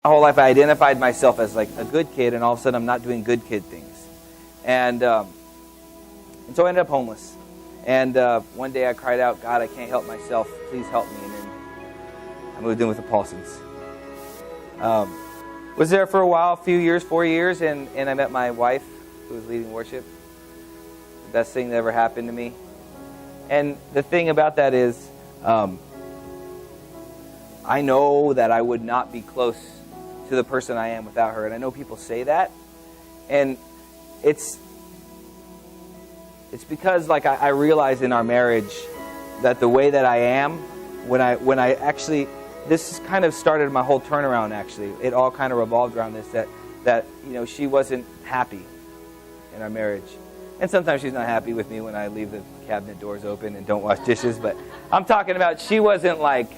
my whole life I identified myself as like a good kid, and all of a sudden I'm not doing good kid things. And so I ended up homeless. And one day I cried out, God, I can't help myself. Please help me. And then I moved in with the Paulsons. Was there for a while, a few years, 4 years, and I met my wife, who was leading worship. The best thing that ever happened to me. And the thing about that is, I know that I would not be close to the person I am without her. And I know people say that. And it's because like I realize in our marriage that the way that I am, when I actually, this kind of started my whole turnaround actually. It all kind of revolved around this, that she wasn't happy in our marriage. And sometimes she's not happy with me when I leave the cabinet doors open and don't wash dishes. But I'm talking about she wasn't like,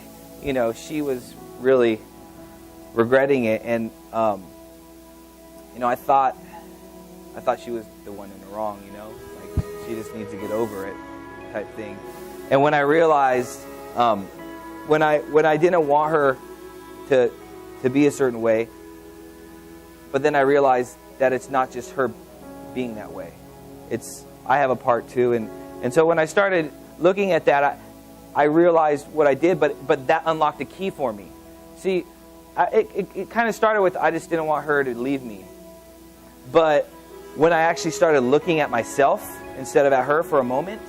she was really regretting it. And, I thought she was the one in the wrong, like she just needs to get over it type thing. And when I realized, when I didn't want her to be a certain way, but then I realized that it's not just her being that way. I have a part too. And so when I started looking at that, I realized what I did, but that unlocked a key for me. See, it kind of started with I just didn't want her to leave me. But when I actually started looking at myself instead of at her for a moment,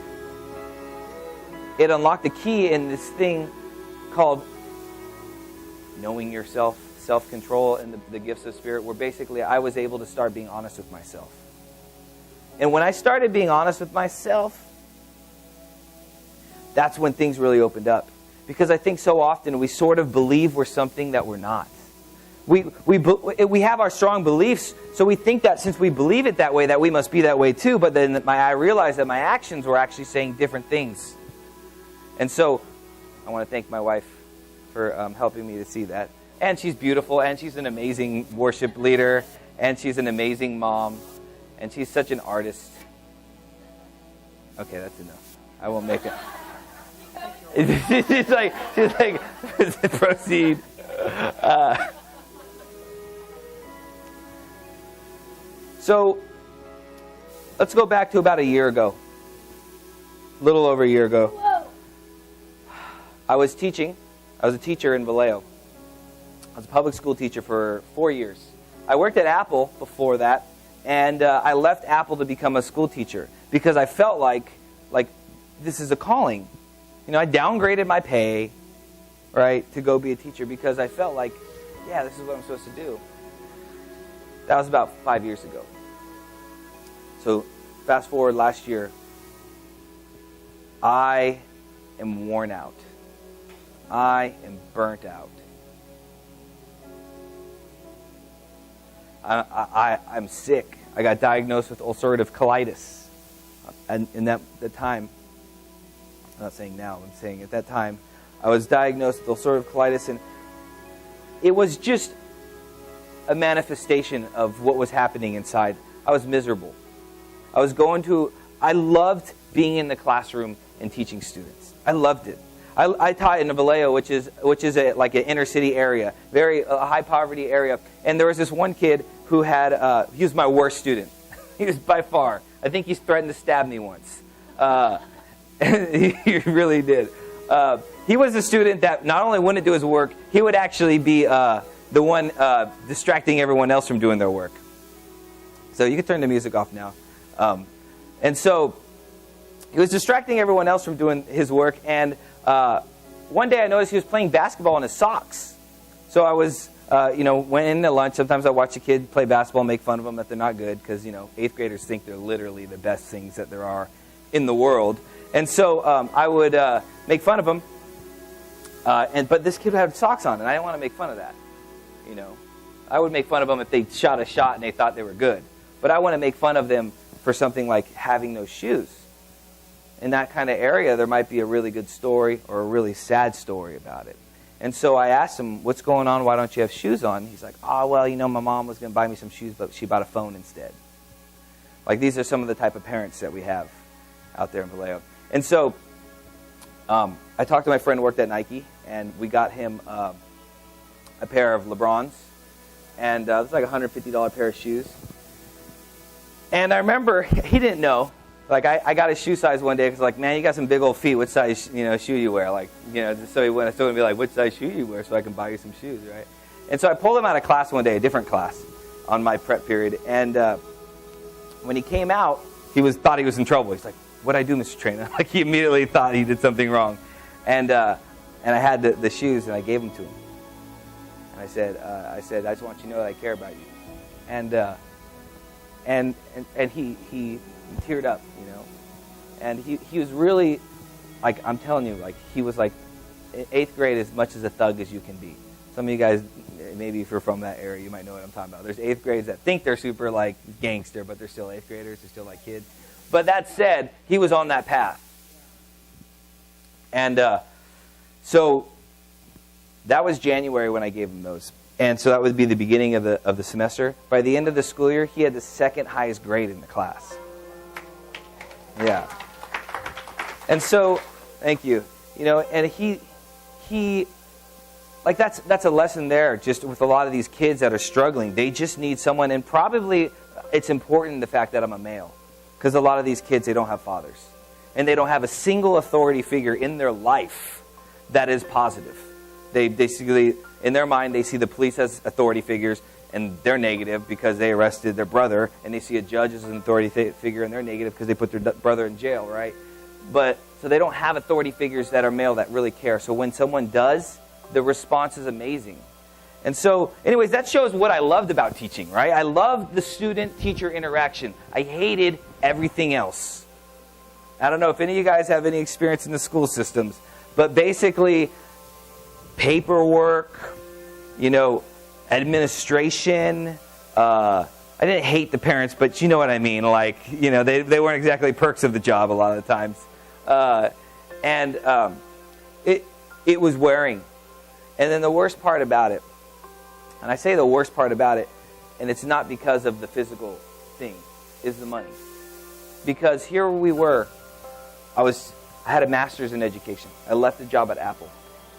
it unlocked a key in this thing called knowing yourself, self-control, and the gifts of spirit, where basically I was able to start being honest with myself. And when I started being honest with myself, that's when things really opened up. Because I think so often we sort of believe we're something that we're not. We have our strong beliefs, so we think that since we believe it that way, that we must be that way too. But then I realized that my actions were actually saying different things. And so I want to thank my wife for helping me to see that. And she's beautiful, and she's an amazing worship leader, and she's an amazing mom, and she's such an artist. Okay, that's enough. I won't make it. she's like, proceed. So, let's go back to about a year ago. A little over a year ago. I was teaching. I was a teacher in Vallejo. I was a public school teacher for 4 years. I worked at Apple before that, and I left Apple to become a school teacher because I felt like this is a calling. I downgraded my pay, right, to go be a teacher because I felt like, yeah, this is what I'm supposed to do. That was about 5 years ago. So fast forward last year, I am worn out. I am burnt out. I'm sick. I got diagnosed with ulcerative colitis. And in that time, I'm not saying now, I'm saying at that time, I was diagnosed with ulcerative colitis, and it was just a manifestation of what was happening inside. I was miserable. I loved being in the classroom and teaching students. I loved it. I taught in Vallejo, which is like an inner city area, very high poverty area. And there was this one kid who he was my worst student. He was by far. I think he threatened to stab me once. He really did. He was a student that not only wouldn't do his work, he would actually be the one distracting everyone else from doing their work. So you can turn the music off now. And so he was distracting everyone else from doing his work. And one day I noticed he was playing basketball in his socks. So I was, went into lunch. Sometimes I watch a kid play basketball and make fun of them that they're not good because, 8th graders think they're literally the best things that there are in the world. And so I would make fun of him. But this kid had socks on, and I didn't want to make fun of that. I would make fun of them if they shot a shot and they thought they were good. But I want to make fun of them for something like having those shoes. In that kind of area, there might be a really good story or a really sad story about it. And so I asked him, what's going on? Why don't you have shoes on? He's like, my mom was going to buy me some shoes, but she bought a phone instead. Like, these are some of the type of parents that we have out there in Vallejo. And so I talked to my friend who worked at Nike, and we got him a pair of LeBrons. and it was like a $150 pair of shoes. And I remember he didn't know. Like I got his shoe size one day because like, man, you got some big old feet. What size shoe you wear? Like so he went. I told him to be like, what size shoe you wear so I can buy you some shoes, right? And so I pulled him out of class one day, a different class, on my prep period. And when he came out, thought he was in trouble. He's like, "What'd I do, Mr. Traina?" Like he immediately thought he did something wrong. And I had the shoes and I gave them to him. And I said, I just want you to know that I care about you. And he teared up, and he was really, like, I'm telling you, like, he was like 8th grade as much as a thug as you can be. Some of you guys, maybe if you're from that area, you might know what I'm talking about. There's 8th grades that think they're super like gangster, but they're still 8th graders, they're still like kids. But that said, he was on that path. And so that was January when I gave him those. And so that would be the beginning of the semester. By the end of the school year, he had the 2nd highest grade in the class. Yeah. And so, thank you. And he like that's a lesson there just with a lot of these kids that are struggling. They just need someone, and probably it's important the fact that I'm a male, because a lot of these kids, they don't have fathers. And they don't have a single authority figure in their life that is positive. They basically, in their mind, they see the police as authority figures, and they're negative because they arrested their brother, and they see a judge as an authority figure, and they're negative because they put their brother in jail, right? But so they don't have authority figures that are male that really care. So when someone does, the response is amazing. And so, anyways, that shows what I loved about teaching, right? I loved the student-teacher interaction. I hated everything else. I don't know if any of you guys have any experience in the school systems, but basically, paperwork, administration. I didn't hate the parents, but you know what I mean. Like, they weren't exactly perks of the job a lot of the times. It was wearing. And then the worst part about it, and I say the worst part about it, and it's not because of the physical thing, is the money. Because here we were, I had a master's in education. I left the job at Apple.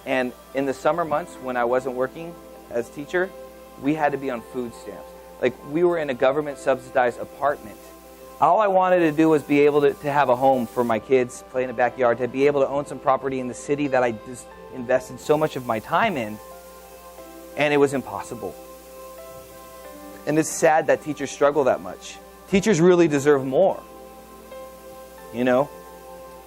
And in the summer months when I wasn't working as teacher, we had to be on food stamps. Like, we were in a government-subsidized apartment. All I wanted to do was be able to have a home for my kids, play in the backyard, to be able to own some property in the city that I just invested so much of my time in, and it was impossible. And it's sad that teachers struggle that much. Teachers really deserve more, And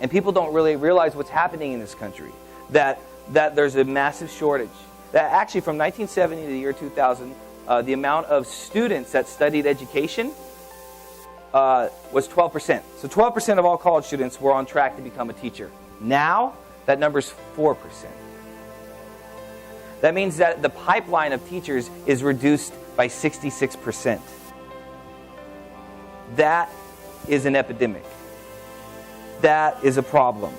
people don't really realize what's happening in this country. That there's a massive shortage. That actually from 1970 to the year 2000, the amount of students that studied education was 12%. So 12% of all college students were on track to become a teacher. Now, that number's 4%. That means that the pipeline of teachers is reduced by 66%. That is an epidemic. That is a problem.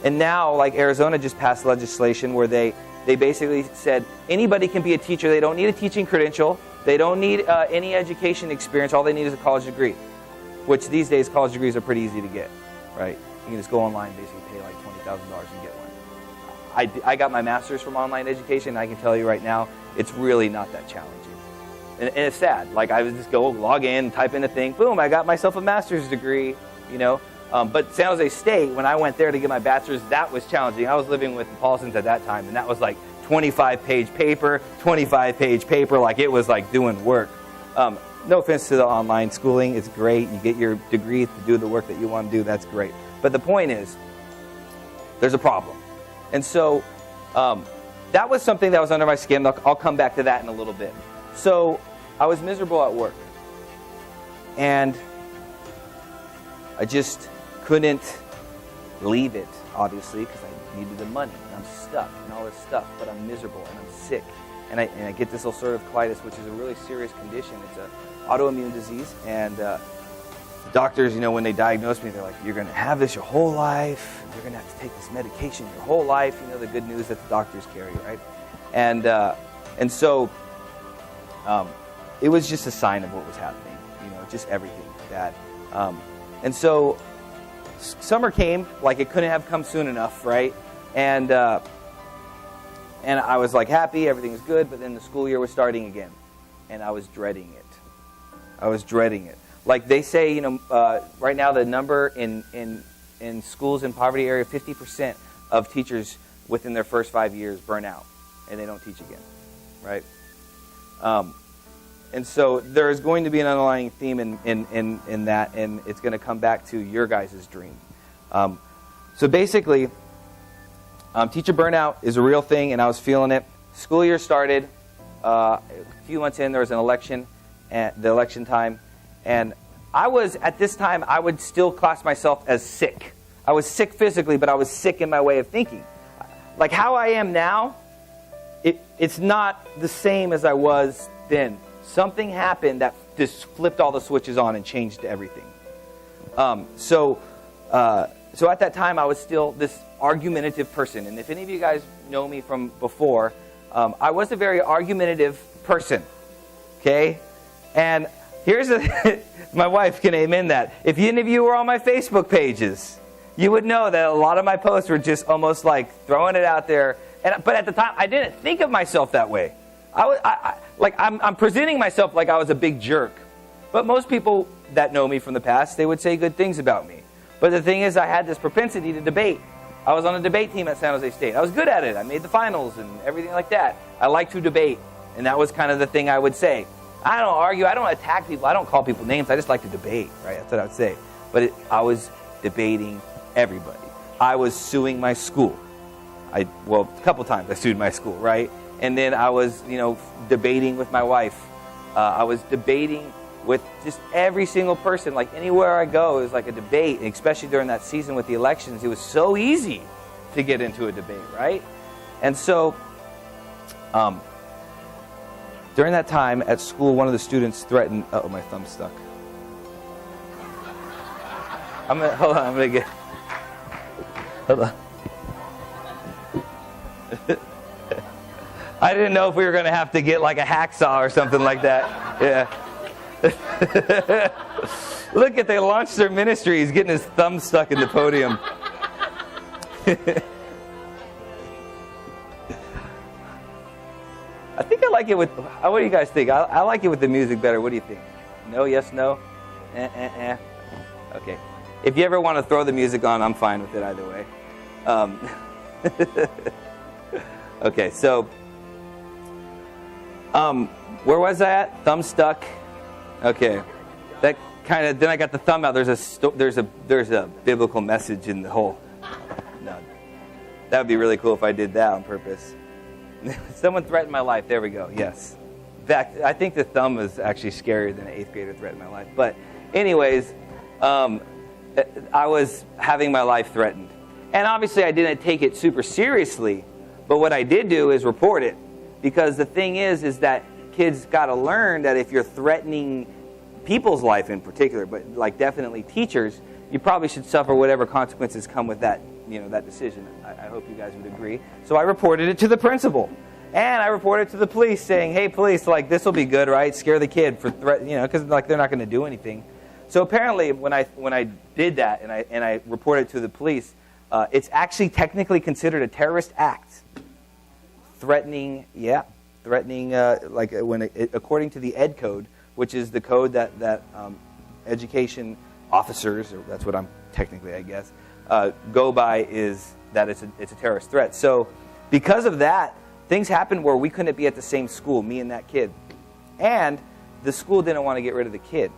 And now, like Arizona just passed legislation where they basically said anybody can be a teacher. They don't need a teaching credential. They don't need any education experience. All they need is a college degree, which these days college degrees are pretty easy to get, right? You can just go online and basically pay like $20,000 and get one. I got my master's from online education, and I can tell you right now, it's really not that challenging. And it's sad. Like, I would just go log in, type in a thing, boom, I got myself a master's degree, But San Jose State, when I went there to get my bachelor's, that was challenging. I was living with the Paulsons at that time, and that was like 25-page paper, like it was like doing work. No offense to the online schooling. It's great. You get your degree to do the work that you want to do. That's great. But the point is, there's a problem. And so that was something that was under my skin. I'll come back to that in a little bit. So I was miserable at work. And I just couldn't leave it, obviously, because I needed the money. And I'm stuck and all this stuff, but I'm miserable and I'm sick. And I get this ulcerative colitis, which is a really serious condition. It's an autoimmune disease. And the doctors, when they diagnosed me, they're like, you're going to have this your whole life. You're going to have to take this medication your whole life. The good news that the doctors carry, right? And so it was just a sign of what was happening, just everything that. And so summer came, like it couldn't have come soon enough, right? And I was like happy, everything was good, but then the school year was starting again. and I was dreading it. I was dreading it. Like they say, you know, right now the number in schools in poverty area, 50% of teachers within their first 5 years burn out, and they don't teach again, right? And so there is going to be an underlying theme in that, and it's going to come back to your guys' dream. So basically, teacher burnout is a real thing, and I was feeling it. School year started. A few months in, there was an election, at the election time, and I was, at this time, I would still class myself as sick. I was sick physically, but I was sick in my way of thinking. Like how I am now, it's not the same as I was then. Something happened that just flipped all the switches on and changed everything. So at that time, I was still this argumentative person. And if any of you guys know me from before, I was a very argumentative person. Okay? And here's my wife can amen that. If any of you were on my Facebook pages, you would know that a lot of my posts were just almost like throwing it out there. But at the time, I didn't think of myself that way. I'm presenting myself like I was a big jerk. But most people that know me from the past, they would say good things about me. But the thing is, I had this propensity to debate. I was on a debate team at San Jose State. I was good at it. I made the finals and everything like that. I like to debate. And that was kind of the thing I would say. I don't argue. I don't attack people. I don't call people names. I just like to debate, right? That's what I would say. But I was debating everybody. I was suing my school. A couple times I sued my school, right? And then I was, debating with my wife. I was debating with just every single person. Like anywhere I go, it was like a debate. And especially during that season with the elections, it was so easy to get into a debate, right? And so, during that time at school, one of the students threatened. Oh, my thumb's stuck. Hold on. I'm gonna get. Hold on. I didn't know if we were going to have to get like a hacksaw or something like that. Yeah. Look at, they launched their ministries, getting his thumb stuck in the podium. I think I like it with, what do you guys think? I like it with the music better. What do you think? No, yes, no? Okay. If you ever want to throw the music on, I'm fine with it either way. Okay, so where was I at? Thumb stuck. Okay, that kind of. Then I got the thumb out. There's a biblical message in the whole. No, that would be really cool if I did that on purpose. Someone threatened my life. There we go. Yes. In fact, I think the thumb is actually scarier than an 8th grader threatened my life. But anyways, I was having my life threatened, and obviously I didn't take it super seriously. But what I did do is report it, because the thing is that kids got to learn that if you're threatening people's life in particular, but like definitely teachers, you probably should suffer whatever consequences come with that, that decision. I hope you guys would agree. So I reported it to the principal, and I reported it to the police, saying, "Hey, police, like this will be good, right? Scare the kid for because like they're not going to do anything." So apparently, when I did that and I reported it to the police, it's actually technically considered a terrorist act. Threatening, according to the Ed Code, which is the code that education officers, or that's what I'm technically, I guess, go by, is that it's a terrorist threat. So because of that, things happened where we couldn't be at the same school, me and that kid. And the school didn't want to get rid of the kid.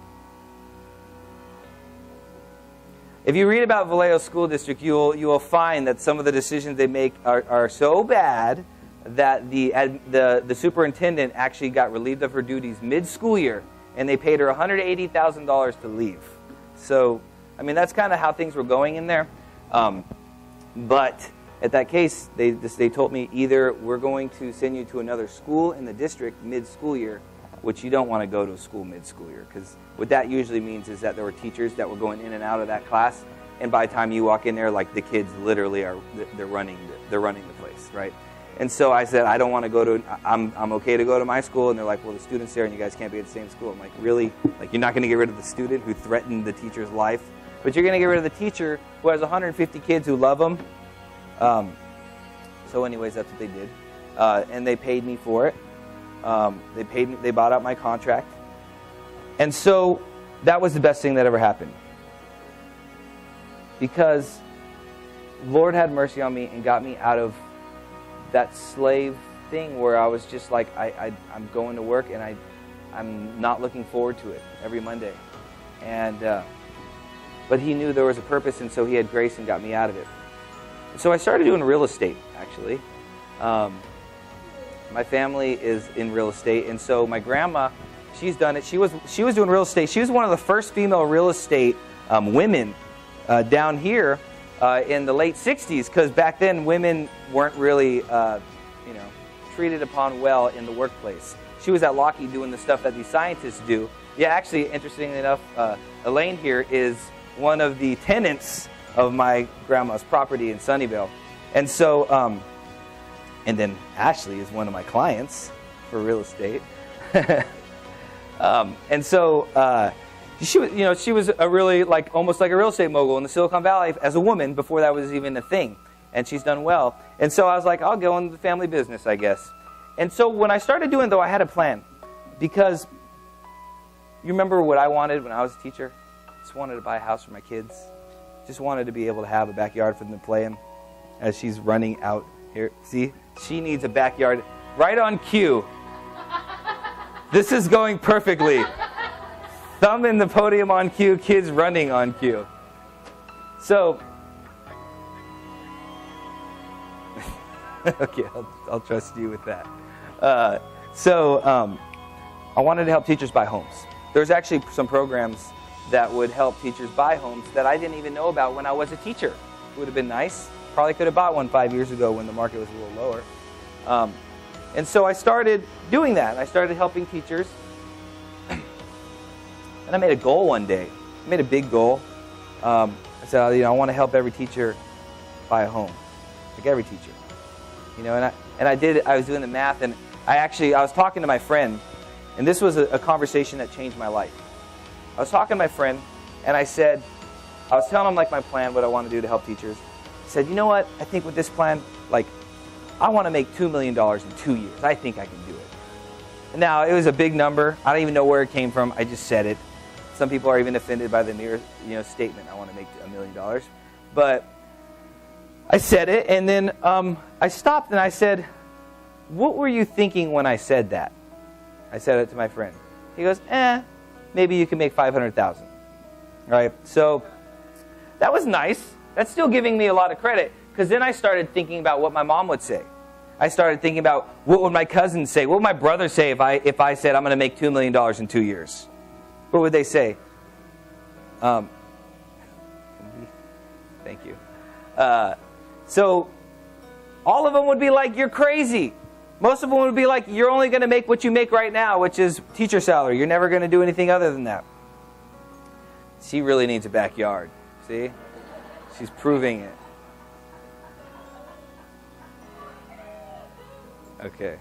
If you read about Vallejo School District, you will find that some of the decisions they make are so bad that the superintendent actually got relieved of her duties mid-school year, and they paid her $180,000 to leave. So, I mean, that's kind of how things were going in there. But at that case, they told me either we're going to send you to another school in the district mid-school year, which you don't want to go to a school mid-school year, because what that usually means is that there were teachers that were going in and out of that class, and by the time you walk in there, like the kids literally they're running the place, right? And so I said, I don't want to go to, I'm okay to go to my school. And they're like, well, the student's there and you guys can't be at the same school. I'm like, really? Like, you're not going to get rid of the student who threatened the teacher's life, but you're going to get rid of the teacher who has 150 kids who love him? So anyways, that's what they did. And they paid me for it. They paid me. They bought out my contract. And so that was the best thing that ever happened. Because Lord had mercy on me and got me out of that slave thing where I was just like, I'm going to work and I'm not looking forward to it every Monday. And but he knew there was a purpose, and so he had grace and got me out of it. So I started doing real estate, actually. My family is in real estate, and so my grandma, she's done it. She was doing real estate. She was one of the first female real estate women down here in the late 60s, because back then women weren't really treated upon well in the workplace. She was at Lockheed doing the stuff that these scientists do. Yeah, actually, interestingly enough, Elaine here is one of the tenants of my grandma's property in Sunnyvale. And so, and then Ashley is one of my clients for real estate. And so, she was a really almost like a real estate mogul in the Silicon Valley as a woman before that was even a thing. And she's done well. And so I was like, I'll go into the family business, I guess. And so when I started doing it, though, I had a plan. Because you remember what I wanted when I was a teacher? Just wanted to buy a house for my kids. Just wanted to be able to have a backyard for them to play in as she's running out here. See, she needs a backyard right on cue. This is going perfectly. Thumb in the podium on cue, kids running on cue. So, okay, I'll trust you with that. I wanted to help teachers buy homes. There's actually some programs that would help teachers buy homes that I didn't even know about when I was a teacher. It would have been nice. Probably could have bought one 5 years ago when the market was a little lower. And so I started doing that. I started helping teachers. And I made a goal one day. I made a big goal. I said, I want to help every teacher buy a home. Like every teacher. I was doing the math, and I was talking to my friend, and this was a conversation that changed my life. I was talking to my friend, and I was telling him my plan, what I want to do to help teachers. I said, you know what? I think with this plan, I want to make $2 million in 2 years. I think I can do it. Now, it was a big number. I don't even know where it came from. I just said it. Some people are even offended by the mere statement, I want to make $1 million. But I said it, and then I stopped and I said, what were you thinking when I said that? I said it to my friend. He goes, maybe you can make $500,000. Right? So that was nice. That's still giving me a lot of credit, because then I started thinking about what my mom would say. I started thinking about what would my cousins say, what would my brother say if I said I'm going to make $2 million in 2 years. What would they say? Thank you. So all of them would be like, you're crazy. Most of them would be like, you're only going to make what you make right now, which is teacher salary. You're never going to do anything other than that. She really needs a backyard. See? She's proving it. Okay.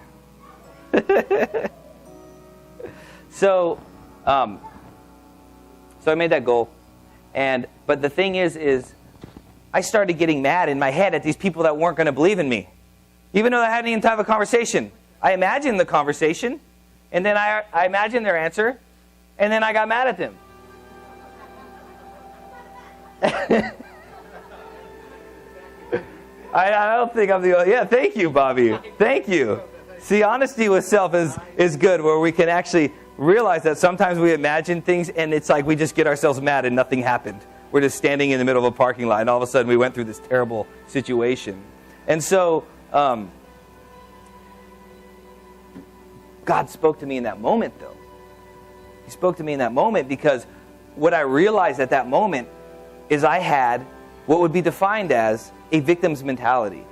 So I made that goal. But the thing is I started getting mad in my head at these people that weren't going to believe in me. Even though I hadn't even had a conversation. I imagined the conversation, and then I imagined their answer, and then I got mad at them. I don't think I'm the only... Yeah, thank you, Bobby. Thank you. See, honesty with self is good, where we can actually realize that sometimes we imagine things, and it's like we just get ourselves mad and nothing happened. We're just standing in the middle of a parking lot, and all of a sudden we went through this terrible situation. And so... God spoke to me in that moment, though. He spoke to me in that moment because what I realized at that moment is I had what would be defined as a victim's mentality,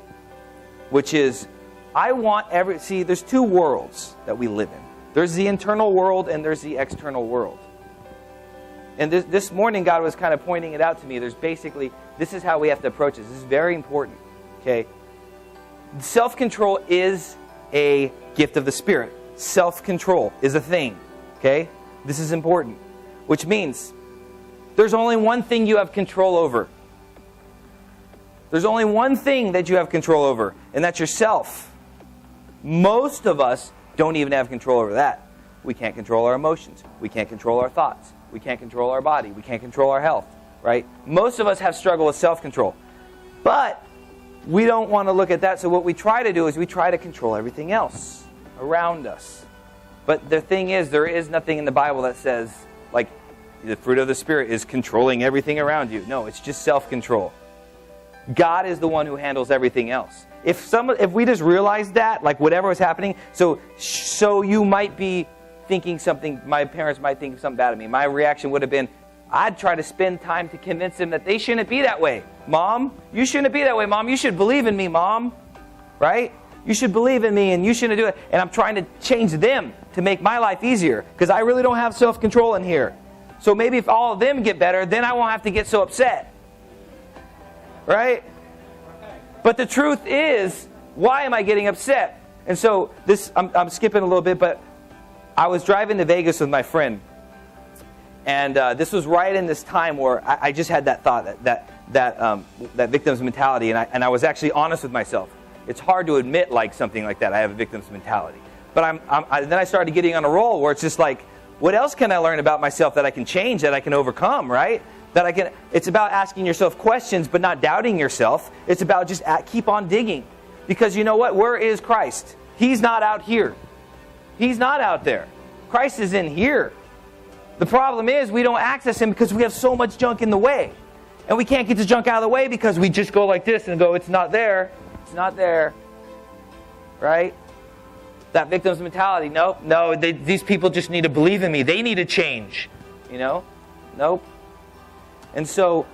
which is there's two worlds that we live in. There's the internal world and there's the external world. And this morning, God was kind of pointing it out to me. This is how we have to approach this. This is very important, okay? Self-control is a gift of the Spirit. Self-control is a thing, okay? This is important, which means there's only one thing you have control over. There's only one thing that you have control over, and that's yourself. Most of us don't even have control over that. We can't control our emotions. We can't control our thoughts. We can't control our body. We can't control our health, right? Most of us have struggled with self-control. But we don't want to look at that. So what we try to do is we try to control everything else around us. But the thing is, there is nothing in the Bible that says, like, the fruit of the Spirit is controlling everything around you. No, it's just self-control. God is the one who handles everything else. If we just realized that, like whatever was happening, so you might be thinking something, my parents might think something bad of me. My reaction would have been, I'd try to spend time to convince them that they shouldn't be that way. Mom, you shouldn't be that way, Mom. You should believe in me, Mom. Right? You should believe in me and you shouldn't do it. And I'm trying to change them to make my life easier because I really don't have self-control in here. So maybe if all of them get better, then I won't have to get so upset. Right? But the truth is, why am I getting upset? And so I'm skipping a little bit, but I was driving to Vegas with my friend. And this was right in this time where I just had that thought, that victim's mentality. And I was actually honest with myself. It's hard to admit like something like that. I have a victim's mentality. But then I started getting on a roll where it's just like, what else can I learn about myself that I can change, that I can overcome, right? It's about asking yourself questions, but not doubting yourself. It's about just keep on digging. Because you know what? Where is Christ? He's not out here. He's not out there. Christ is in here. The problem is we don't access Him because we have so much junk in the way. And we can't get the junk out of the way because we just go like this and go, it's not there. It's not there. Right? That victim's mentality. No, these people just need to believe in me. They need to change. You know? Nope. And so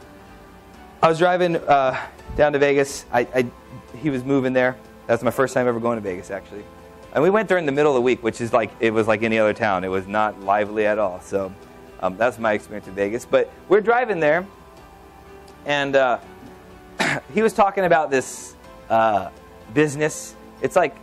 I was driving down to Vegas. He was moving there. That's my first time ever going to Vegas, actually. And we went during the middle of the week, which is like, it was like any other town. It was not lively at all. So that's my experience in Vegas. But we're driving there, and he was talking about this business. It's like,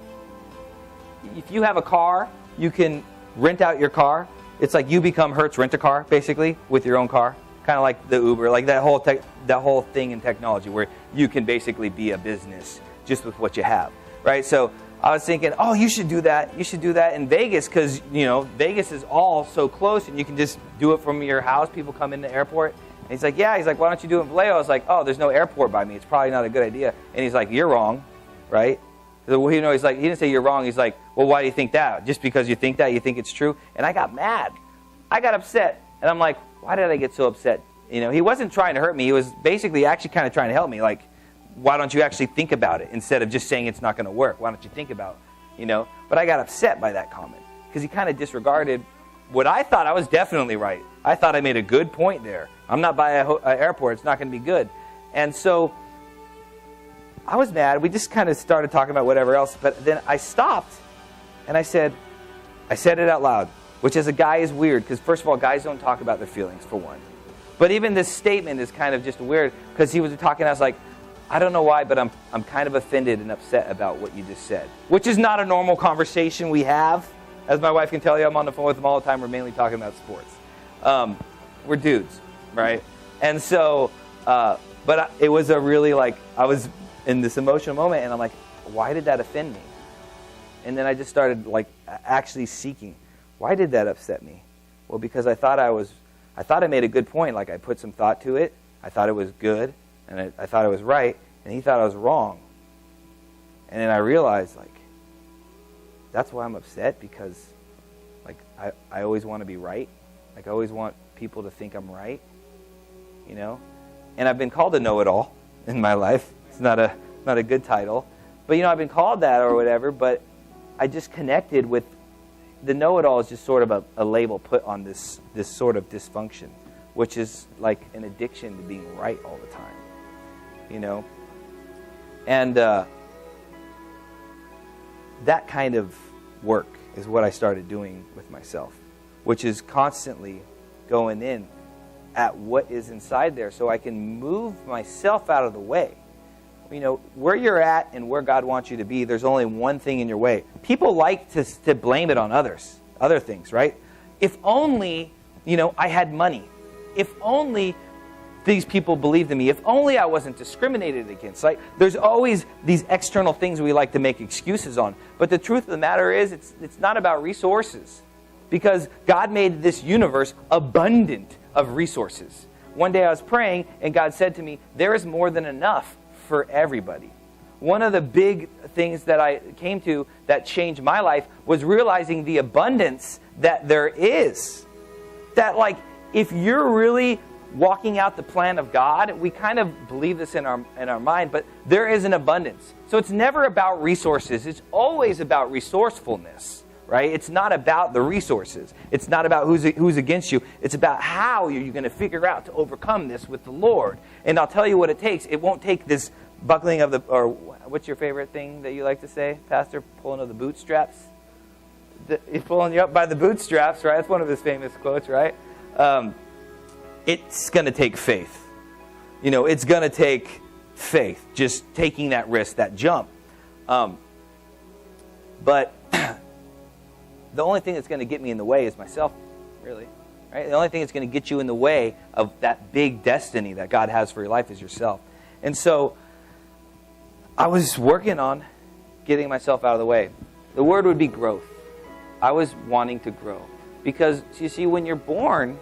if you have a car, you can rent out your car. It's like you become Hertz Rent-A-Car, basically, with your own car. Kind of like the Uber, like that whole thing in technology where you can basically be a business just with what you have, right? So I was thinking, oh, you should do that. You should do that in Vegas because, you know, Vegas is all so close and you can just do it from your house. People come in the airport. And he's like, yeah. He's like, why don't you do it in Vallejo? I was like, oh, there's no airport by me. It's probably not a good idea. And he's like, you're wrong, right? So, you know, he's like, he didn't say you're wrong. He's like, well, why do you think that? Just because you think that, you think it's true? And I got mad. I got upset. And I'm like, why did I get so upset? You know, he wasn't trying to hurt me. He was basically actually kind of trying to help me. Like, why don't you actually think about it instead of just saying it's not going to work? Why don't you think about it? You know? But I got upset by that comment because he kind of disregarded what I thought I was definitely right. I thought I made a good point there. I'm not by an airport. It's not going to be good. And so I was mad. We just kind of started talking about whatever else. But then I stopped and I said it out loud, which as a guy is weird because, first of all, guys don't talk about their feelings, for one. But even this statement is kind of just weird because he was talking. I was like, I don't know why, but I'm kind of offended and upset about what you just said, which is not a normal conversation we have. As my wife can tell you, I'm on the phone with them all the time. We're mainly talking about sports. We're dudes, right? And so, but it was a really I was in this emotional moment, and I'm like, why did that offend me? And then I just started actually seeking, why did that upset me? Well, because I thought I made a good point. Like I put some thought to it. I thought it was good. And I thought it was right, and he thought I was wrong. And then I realized, that's why I'm upset, because, I always want to be right. I always want people to think I'm right, you know? And I've been called a know-it-all in my life. It's not a good title. But, you know, I've been called that or whatever, but I just connected with the know-it-all is just sort of a label put on this sort of dysfunction, which is like an addiction to being right all the time. You know, and that kind of work is what I started doing with myself, which is constantly going in at what is inside there so I can move myself out of the way. You know, where you're at and where God wants you to be, there's only one thing in your way. People like to blame it on other things, right? If only, you know, I had money. If only these people believed in me. If only I wasn't discriminated against. Like, there's always these external things we like to make excuses on. But the truth of the matter is, it's not about resources. Because God made this universe abundant of resources. One day I was praying, and God said to me, there is more than enough for everybody. One of the big things that I came to that changed my life was realizing the abundance that there is. That, like, if you're really walking out the plan of God, we kind of believe this in our mind, but there is an abundance. So it's never about resources. It's always about resourcefulness, right? It's not about the resources. It's not about who's against you. It's about how you're going to figure out to overcome this with the Lord. And I'll tell you what it takes. It won't take this buckling of the, or what's your favorite thing that you like to say, Pastor? Pulling of the bootstraps? He's pulling you up by the bootstraps, right? That's one of his famous quotes, right? It's going to take faith. You know, it's going to take faith, just taking that risk, that jump. But the only thing that's going to get me in the way is myself, really. Right? The only thing that's going to get you in the way of that big destiny that God has for your life is yourself. And so I was working on getting myself out of the way. The word would be growth. I was wanting to grow. Because, you see, when you're born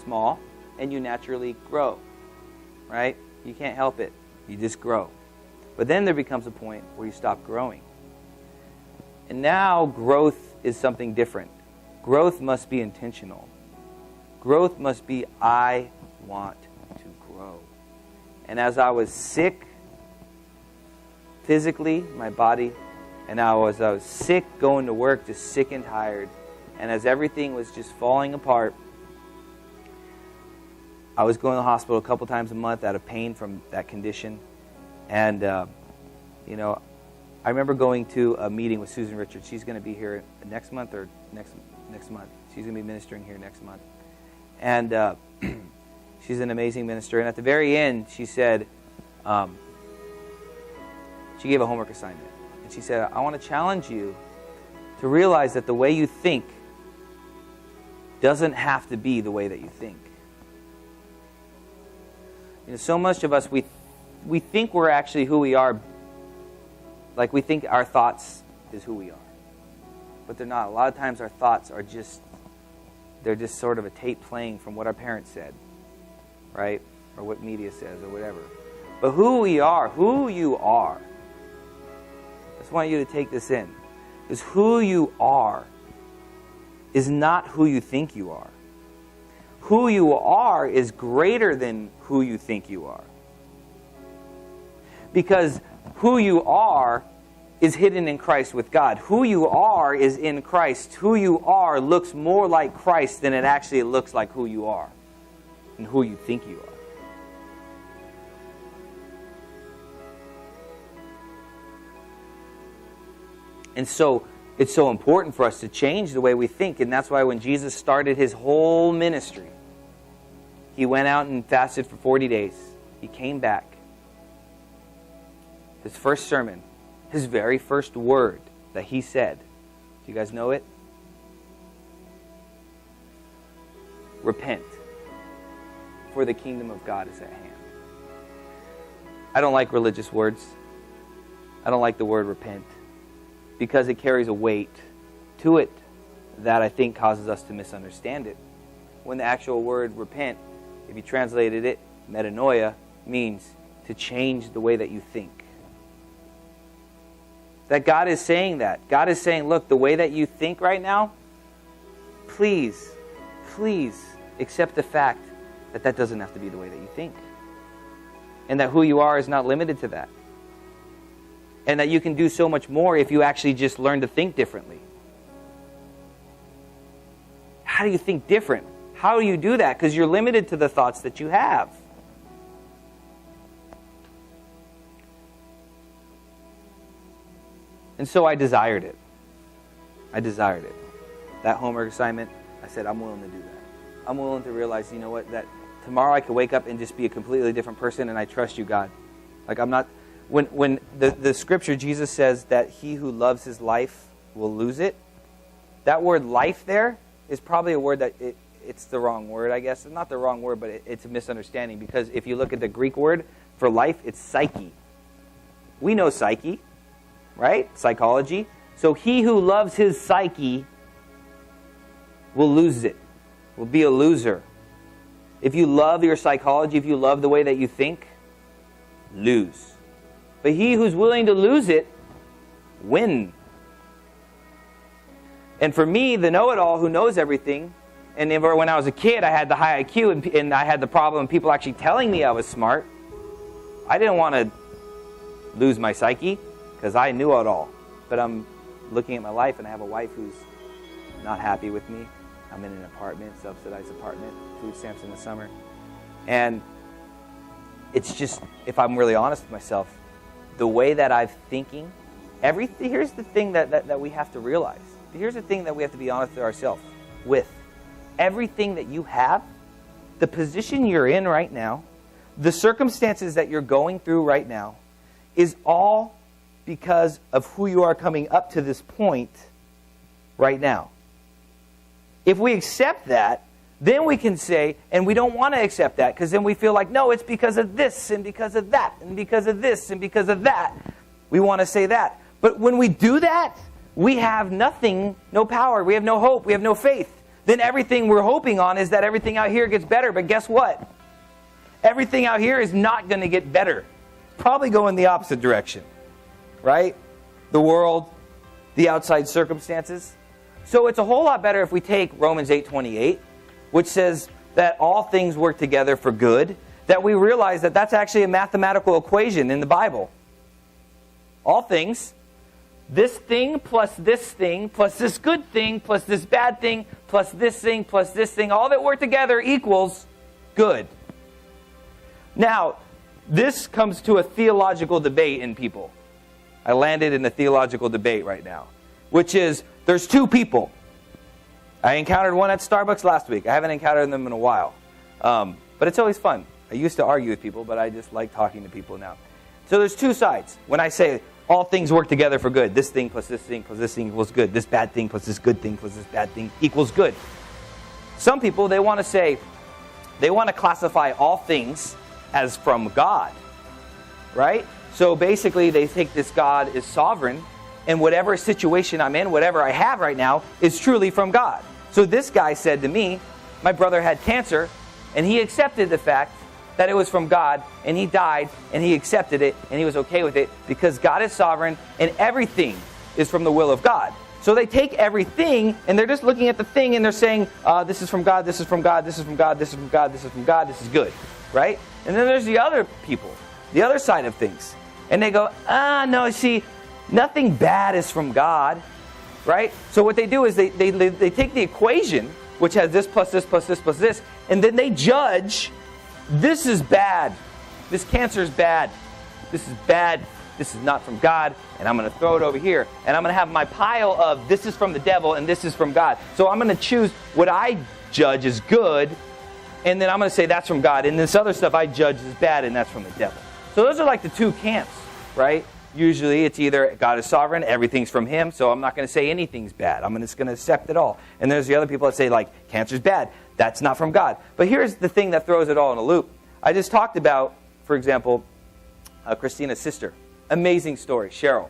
small, and you naturally grow. Right? You can't help it. You just grow. But then there becomes a point where you stop growing. And now growth is something different. Growth must be intentional. Growth must be, I want to grow. And as I was sick, physically, my body, and I was sick going to work, just sick and tired, and as everything was just falling apart, I was going to the hospital a couple times a month out of pain from that condition. And, you know, I remember going to a meeting with Susan Richards. She's going to be here next month or next month. She's going to be ministering here next month. And she's an amazing minister. And at the very end, she said, she gave a homework assignment. And she said, I want to challenge you to realize that the way you think doesn't have to be the way that you think. You know, so much of us, we think we're actually who we are. Like, we think our thoughts is who we are. But they're not. A lot of times our thoughts are they're just sort of a tape playing from what our parents said, right? Or what media says or whatever. But who we are, who you are, I just want you to take this in, is who you are is not who you think you are. Who you are is greater than who you think you are. Because who you are is hidden in Christ with God. Who you are is in Christ. Who you are looks more like Christ than it actually looks like who you are and who you think you are. And so it's so important for us to change the way we think. And that's why when Jesus started his whole ministry, he went out and fasted for 40 days. He came back. His first sermon, his very first word that he said, do you guys know it? Repent, for the kingdom of God is at hand. I don't like religious words. I don't like the word repent because it carries a weight to it that I think causes us to misunderstand it. When the actual word repent, if you translated it, metanoia, means to change the way that you think. That God is saying that. God is saying, look, the way that you think right now, please accept the fact that that doesn't have to be the way that you think. And that who you are is not limited to that. And that you can do so much more if you actually just learn to think differently. How do you think different? How do you do that? Because you're limited to the thoughts that you have. And so I desired it. That homework assignment, I said, I'm willing to do that. I'm willing to realize, you know what, that tomorrow I could wake up and just be a completely different person, and I trust you, God. Like, I'm not... When the scripture, Jesus says that he who loves his life will lose it, that word life there is probably a word that it's the wrong word, I guess. It's not the wrong word, but it's a misunderstanding, because if you look at the Greek word for life, it's psyche. We know psyche, right? Psychology. So he who loves his psyche will lose it, will be a loser. If you love your psychology, if you love the way that you think, lose. But he who's willing to lose it, win. And for me, the know-it-all who knows everything, and when I was a kid, I had the high IQ, and I had the problem of people actually telling me I was smart. I didn't want to lose my psyche, because I knew it all. But I'm looking at my life, and I have a wife who's not happy with me. I'm in an apartment, subsidized apartment, food stamps in the summer. And it's just, if I'm really honest with myself, the way that I'm thinking, here's the thing that we have to realize. Here's the thing that we have to be honest with ourselves with. Everything that you have, the position you're in right now, the circumstances that you're going through right now, is all because of who you are coming up to this point right now. If we accept that, then we can say, and we don't want to accept that, because then we feel like, no, it's because of this, and because of that, and because of this, and because of that. We want to say that. But when we do that, we have nothing, no power, we have no hope, we have no faith. Then everything we're hoping on is that everything out here gets better. But guess what? Everything out here is not going to get better. It's probably going the opposite direction. Right? The world, the outside circumstances. So it's a whole lot better if we take Romans 8:28, which says that all things work together for good, that we realize that that's actually a mathematical equation in the Bible. All things, this thing plus this good thing plus this bad thing plus this thing, all that work together equals good. Now, this comes to a theological debate in people. I landed in a theological debate right now, which is, there's two people. I encountered one at Starbucks last week. I haven't encountered them in a while. But it's always fun. I used to argue with people, but I just like talking to people now. So there's two sides. When I say all things work together for good, this thing plus this thing plus this thing equals good, this bad thing plus this good thing plus this bad thing equals good. Some people, they want to classify all things as from God, right? So basically, they think this God is sovereign, and whatever situation I'm in, whatever I have right now, is truly from God. So this guy said to me, my brother had cancer, and he accepted the fact that it was from God, and he died, and he accepted it, and he was okay with it, because God is sovereign, and everything is from the will of God. So they take everything, and they're just looking at the thing, and they're saying, this is from God, this is from God, this is from God, this is from God, this is from God, this is good, right? And then there's the other people, the other side of things. And they go, no, see, nothing bad is from God, right? So what they do is they take the equation, which has this plus this plus this plus this, and then they judge, this is bad, this cancer is bad, this is bad, this is not from God, and I'm going to throw it over here, and I'm going to have my pile of this is from the devil and this is from God. So I'm going to choose what I judge is good, and then I'm going to say that's from God, and this other stuff I judge is bad, and that's from the devil. So those are like the two camps, right? Usually it's either God is sovereign, everything's from him, so I'm not going to say anything's bad. I'm just going to accept it all. And there's the other people that say, like, cancer's bad. That's not from God. But here's the thing that throws it all in a loop. I just talked about, for example, Christina's sister. Amazing story, Cheryl.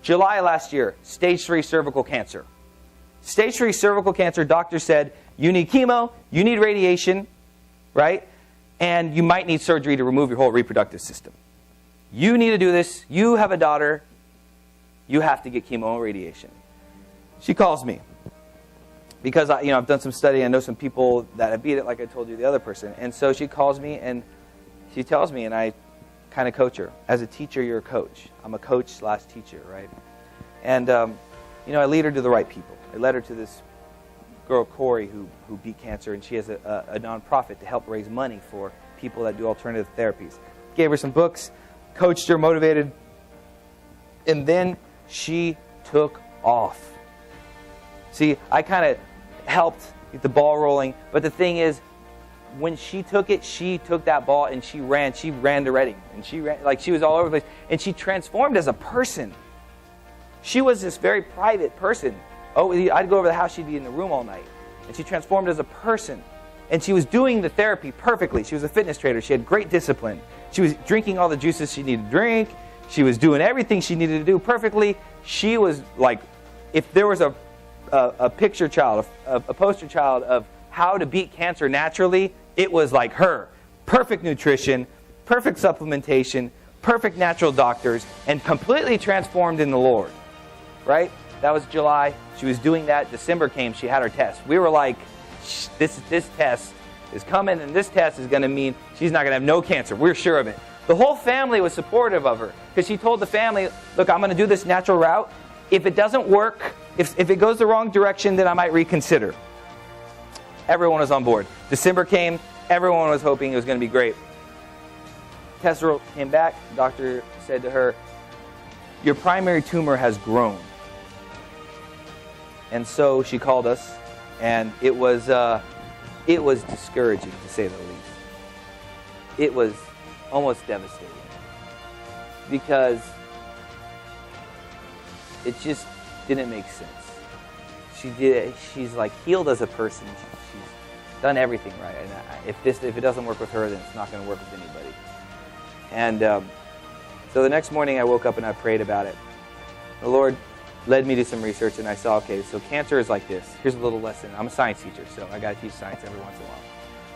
July last year, stage 3 cervical cancer. Stage 3 cervical cancer, doctor said, you need chemo, you need radiation, right? And you might need surgery to remove your whole reproductive system. You need to do this. You have a daughter. You have to get chemo and radiation. She calls me because I've done some study. I know some people that have beat it, like I told you the other person. And so she calls me and she tells me, and I kind of coach her. As a teacher, you're a coach. I'm a coach/teacher, right? And I lead her to the right people. I led her to this girl, Corey, who beat cancer, and she has a nonprofit to help raise money for people that do alternative therapies. Gave her some books, coached her, motivated, and then she took off. See, I kind of helped get the ball rolling, but the thing is, when she took it, she took that ball and she ran to Reading, and she ran like she was all over the place, and she transformed as a person. She was this very private person. Oh, I'd go over the house, she'd be in the room all night. And she transformed as a person. And she was doing the therapy perfectly. She was a fitness trainer. She had great discipline. She was drinking all the juices she needed to drink. She was doing everything she needed to do perfectly. She was like, if there was a picture child, a poster child of how to beat cancer naturally, it was like her. Perfect nutrition, perfect supplementation, perfect natural doctors, and completely transformed in the Lord. Right? That was July. She was doing that. December came. She had her test. We were like, this test is coming, and this test is going to mean she's not going to have no cancer. We're sure of it. The whole family was supportive of her because she told the family, look, I'm going to do this natural route. If it doesn't work, if it goes the wrong direction, then I might reconsider. Everyone was on board. December came. Everyone was hoping it was going to be great. Test result came back. The doctor said to her, your primary tumor has grown. And so she called us, and it was discouraging, to say the least. It was almost devastating because it just didn't make sense. She's like healed as a person. She's done everything right, and if it doesn't work with her, then it's not going to work with anybody. And so the next morning, I woke up and I prayed about it. The Lord led me to some research, and I saw, okay, so cancer is like this. Here's a little lesson. I'm a science teacher, so I got to teach science every once in a while.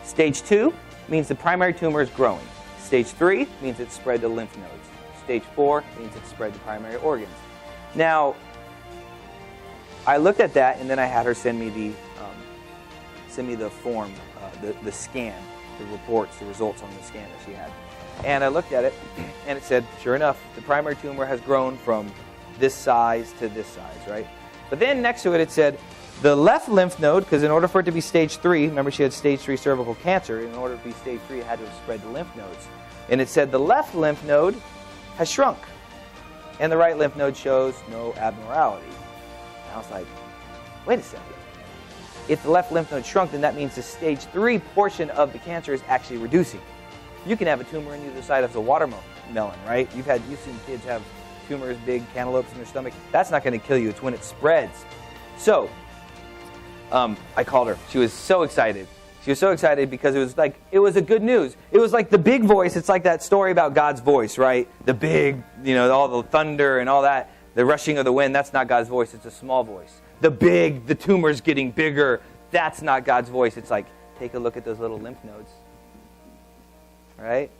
Stage 2 means the primary tumor is growing. Stage 3 means it's spread to lymph nodes. Stage 4 means it's spread to primary organs. Now, I looked at that, and then I had her send me the form, the scan, the reports, the results on the scan that she had. And I looked at it, and it said, sure enough, the primary tumor has grown from this size to this size, right? But then next to it, it said, the left lymph node, because in order for it to be stage 3, remember she had stage 3 cervical cancer, in order to be stage 3, it had to have spread to lymph nodes. And it said the left lymph node has shrunk, and the right lymph node shows no abnormality. And I was like, wait a second. If the left lymph node shrunk, then that means the stage 3 portion of the cancer is actually reducing. You can have a tumor in either side of the watermelon, right? You've seen kids have tumors, big cantaloupes in their stomach. That's not going to kill you. It's when it spreads. So, I called her. She was so excited. She was so excited because it was a good news. It was like the big voice. It's like that story about God's voice, right? The big, all the thunder and all that, the rushing of the wind, that's not God's voice. It's a small voice. The tumor's getting bigger. That's not God's voice. It's like, take a look at those little lymph nodes. Right?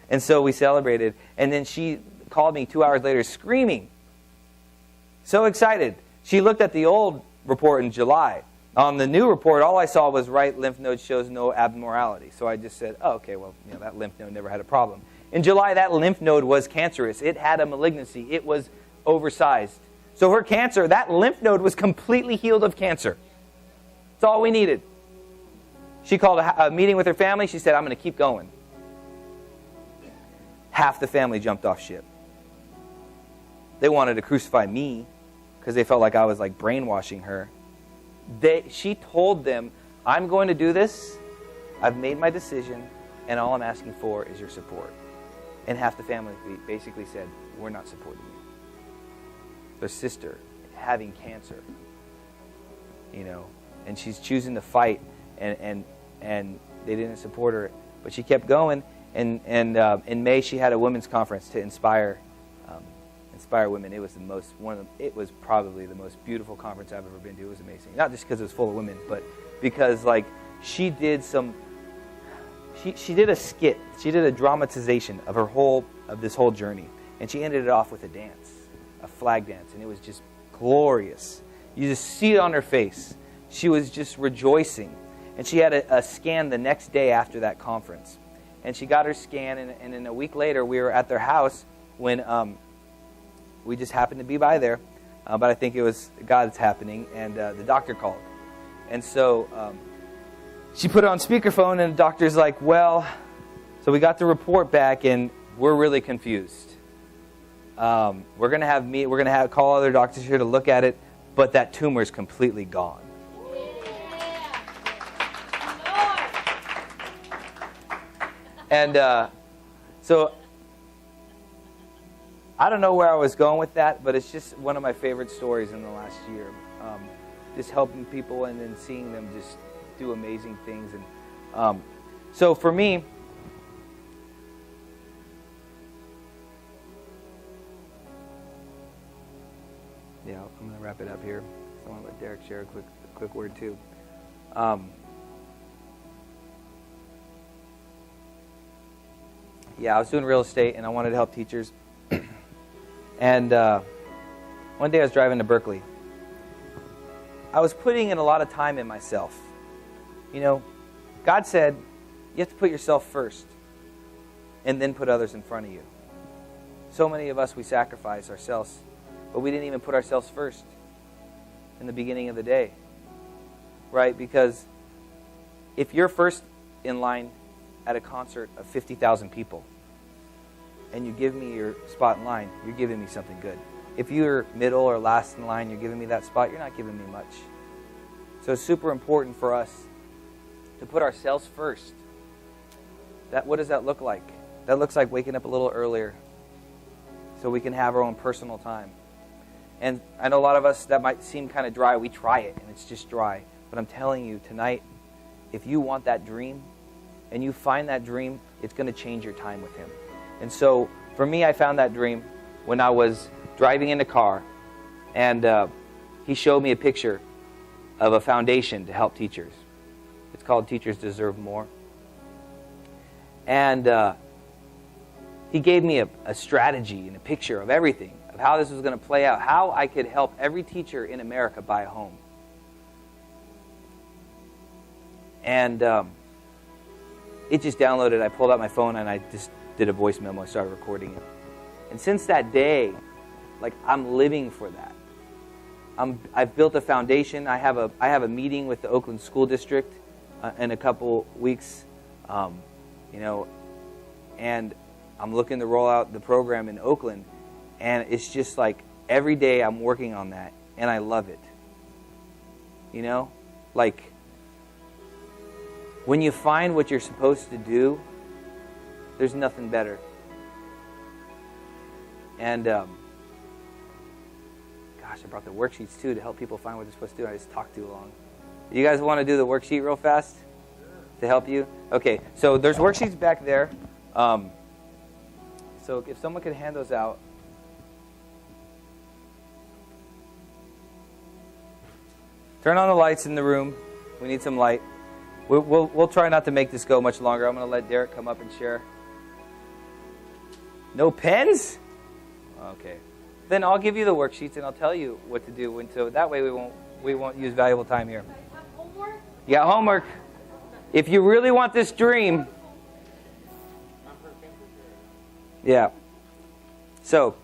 And so we celebrated. And then she called me 2 hours later screaming. So excited. She looked at the old report in July. On the new report, all I saw was right lymph node shows no abnormality. So I just said, oh, okay, well, that lymph node never had a problem. In July, that lymph node was cancerous. It had a malignancy. It was oversized. So her cancer, that lymph node was completely healed of cancer. That's all we needed. She called a meeting with her family. She said, I'm going to keep going. Half the family jumped off ship. They wanted to crucify me because they felt like I was like brainwashing her. She told them, I'm going to do this. I've made my decision, and all I'm asking for is your support. And half the family basically said, we're not supporting you. Their sister having cancer, and she's choosing to fight, and they didn't support her, but she kept going. And in May, she had a women's conference to inspire women. It was it was probably the most beautiful conference I've ever been to. It was amazing. Not just because it was full of women, but because she did she did a skit. She did a dramatization of this whole journey, and she ended it off with a dance, a flag dance, and it was just glorious. You just see it on her face. She was just rejoicing, and she had a scan the next day after that conference, and she got her scan, and then a week later we were at their house when we just happened to be by there, but I think it was God's happening, and the doctor called. And so she put it on speakerphone, and the doctor's like, well, so we got the report back, and we're really confused. We're going to call other doctors here to look at it, but that tumor is completely gone. And so I don't know where I was going with that, but it's just one of my favorite stories in the last year. just helping people and then seeing them just do amazing things. And so for me, yeah, I'm going to wrap it up here. So I want to let Derek share a quick word too. Yeah, I was doing real estate and I wanted to help teachers. And one day I was driving to Berkeley. I was putting in a lot of time in myself. You know, God said, you have to put yourself first and then put others in front of you. So many of us, we sacrifice ourselves, but we didn't even put ourselves first in the beginning of the day. Right? Because if you're first in line at a concert of 50,000 people and you give me your spot in line, you're giving me something good. If you're middle or last in line, you're giving me that spot, you're not giving me much. So it's super important for us to put ourselves first. What does that look like? That looks like waking up a little earlier so we can have our own personal time. And I know a lot of us, that might seem kind of dry. We try it and it's just dry. But I'm telling you tonight, if you want that dream and you find that dream, it's going to change your time with Him. And so for me, I found that dream when I was driving in the car, and He showed me a picture of a foundation to help teachers. It's called Teachers Deserve More. And He gave me a strategy and a picture of everything, of how this was going to play out, how I could help every teacher in America buy a home. And it just downloaded. I pulled out my phone and I just did a voice memo. I started recording it. And since that day, like, I'm living for that. I've built a foundation. I have a meeting with the Oakland School District in a couple weeks, you know, and I'm looking to roll out the program in Oakland. And it's just like every day I'm working on that, and I love it. You know, like, when you find what you're supposed to do, there's nothing better. And gosh, I brought the worksheets too to help people find what they're supposed to do. I just talked too long. You guys want to do the worksheet real fast to help you? Okay, so there's worksheets back there. So if someone could hand those out. Turn on the lights in the room. We need some light. We'll try not to make this go much longer. I'm going to let Derek come up and share. No pens? Okay. Then I'll give you the worksheets and I'll tell you what to do. And so that way we won't use valuable time here. Homework? You got homework. If you really want this dream. Yeah. So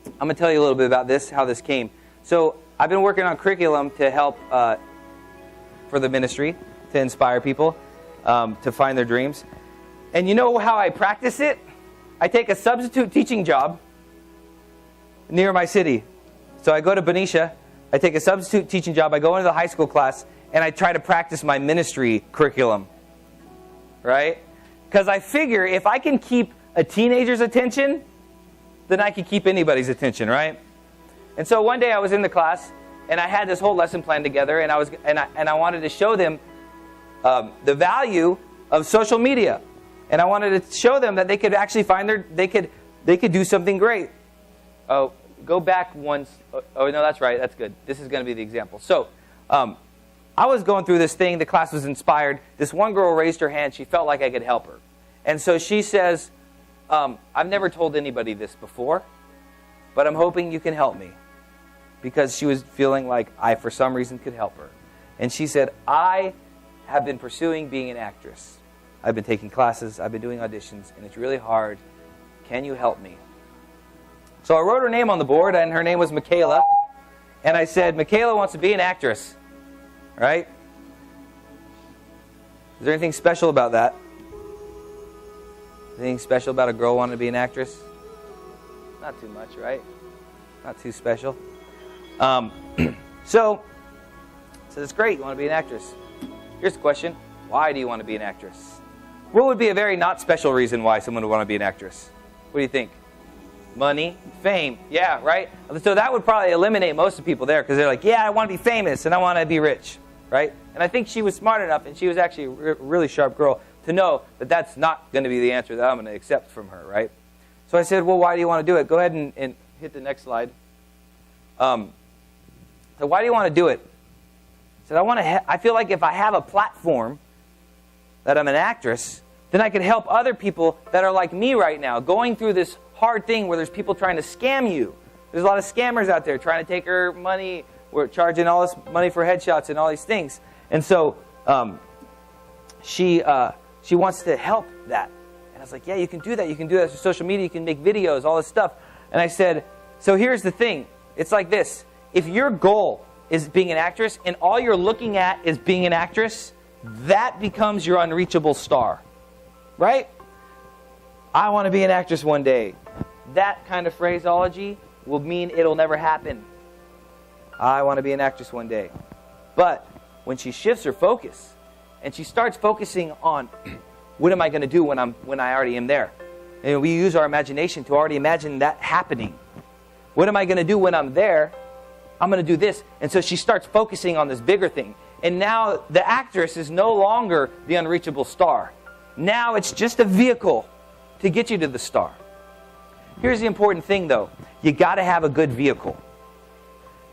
I'm going to tell you a little bit about this, how this came. So I've been working on curriculum to help for the ministry, to inspire people to find their dreams. And you know how I practice it? I take a substitute teaching job near my city. So I go to Benicia, I take a substitute teaching job, I go into the high school class, and I try to practice my ministry curriculum. Right? Because I figure if I can keep a teenager's attention, then I can keep anybody's attention, right? And so one day I was in the class, and I had this whole lesson plan together, and I wanted to show them the value of social media, and I wanted to show them that they could actually find they could do something great. Oh, go back once. Oh no, that's right. That's good. This is going to be the example. So, I was going through this thing. The class was inspired. This one girl raised her hand. She felt like I could help her, and so she says, "I've never told anybody this before, but I'm hoping you can help me." Because she was feeling like I, for some reason, could help her. And she said, I have been pursuing being an actress. I've been taking classes, I've been doing auditions, and it's really hard. Can you help me? So I wrote her name on the board, and her name was Michaela. And I said, Michaela wants to be an actress. Right? Is there anything special about that? Anything special about a girl wanting to be an actress? Not too much, right? Not too special. So it's great, you want to be an actress. Here's the question. Why do you want to be an actress? What would be a very not special reason why someone would want to be an actress? What do you think? money, fame. Yeah, right? So that would probably eliminate most of the people there because they're like, yeah, I want to be famous and I want to be rich, right? And I think she was smart enough, and she was actually a really sharp girl, to know that that's not going to be the answer that I'm going to accept from her, right? So I said, well, why do you want to do it? Go ahead and hit the next slide. So why do you want to do it? I said, I feel like if I have a platform that I'm an actress, then I could help other people that are like me right now, going through this hard thing where there's people trying to scam you. There's a lot of scammers out there trying to take her money. We're charging all this money for headshots and all these things. And so she wants to help that. And I was like, yeah, you can do that. You can do that through social media. You can make videos, all this stuff. And I said, so here's the thing. It's like this. If your goal is being an actress and all you're looking at is being an actress, that becomes your unreachable star. Right? I want to be an actress one day. That kind of phraseology will mean it'll never happen. I want to be an actress one day. But when she shifts her focus and she starts focusing on what am I going to do when I already am there? And we use our imagination to already imagine that happening. What am I going to do when I'm there? I'm going to do this. And so she starts focusing on this bigger thing. And now the actress is no longer the unreachable star. Now it's just a vehicle to get you to the star. Here's the important thing, though. You got to have a good vehicle.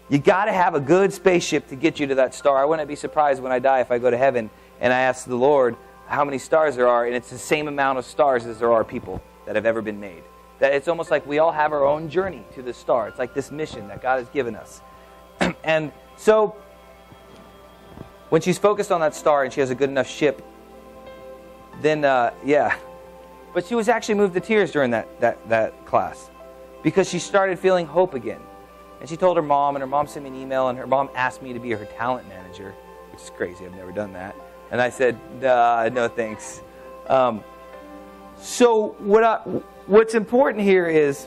You got to have a good spaceship to get you to that star. I wouldn't be surprised when I die if I go to heaven and I ask the Lord how many stars there are, and it's the same amount of stars as there are people that have ever been made. That it's almost like we all have our own journey to the star. It's like this mission that God has given us. And so when she's focused on that star and she has a good enough ship, then, yeah. But she was actually moved to tears during that class because she started feeling hope again. And she told her mom, and her mom sent me an email, and her mom asked me to be her talent manager, which is crazy. I've never done that. And I said, no thanks. So what's important here is,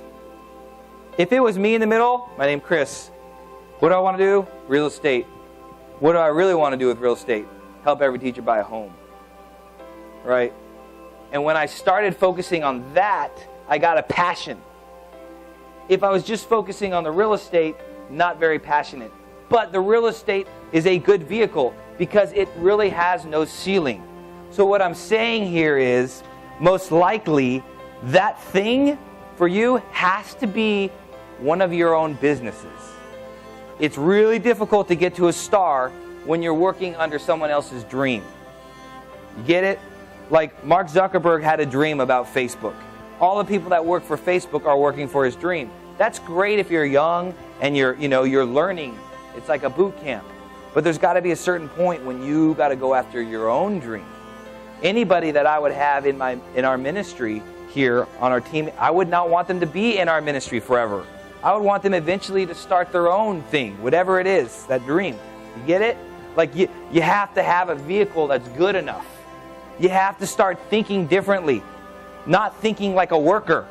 if it was me in the middle, my name's Chris. What do I want to do? Real estate. What do I really want to do with real estate? Help every teacher buy a home. Right? And when I started focusing on that, I got a passion. If I was just focusing on the real estate, not very passionate. But the real estate is a good vehicle because it really has no ceiling. So what I'm saying here is, most likely, that thing for you has to be one of your own businesses. It's really difficult to get to a star when you're working under someone else's dream. You get it? Like Mark Zuckerberg had a dream about Facebook. All the people that work for Facebook are working for his dream. That's great if you're young and you're learning. It's like a boot camp. But there's got to be a certain point when you got to go after your own dream. Anybody that I would have in our ministry here on our team, I would not want them to be in our ministry forever. I would want them eventually to start their own thing, whatever it is, that dream. You get it? Like you have to have a vehicle that's good enough. You have to start thinking differently. Not thinking like a worker.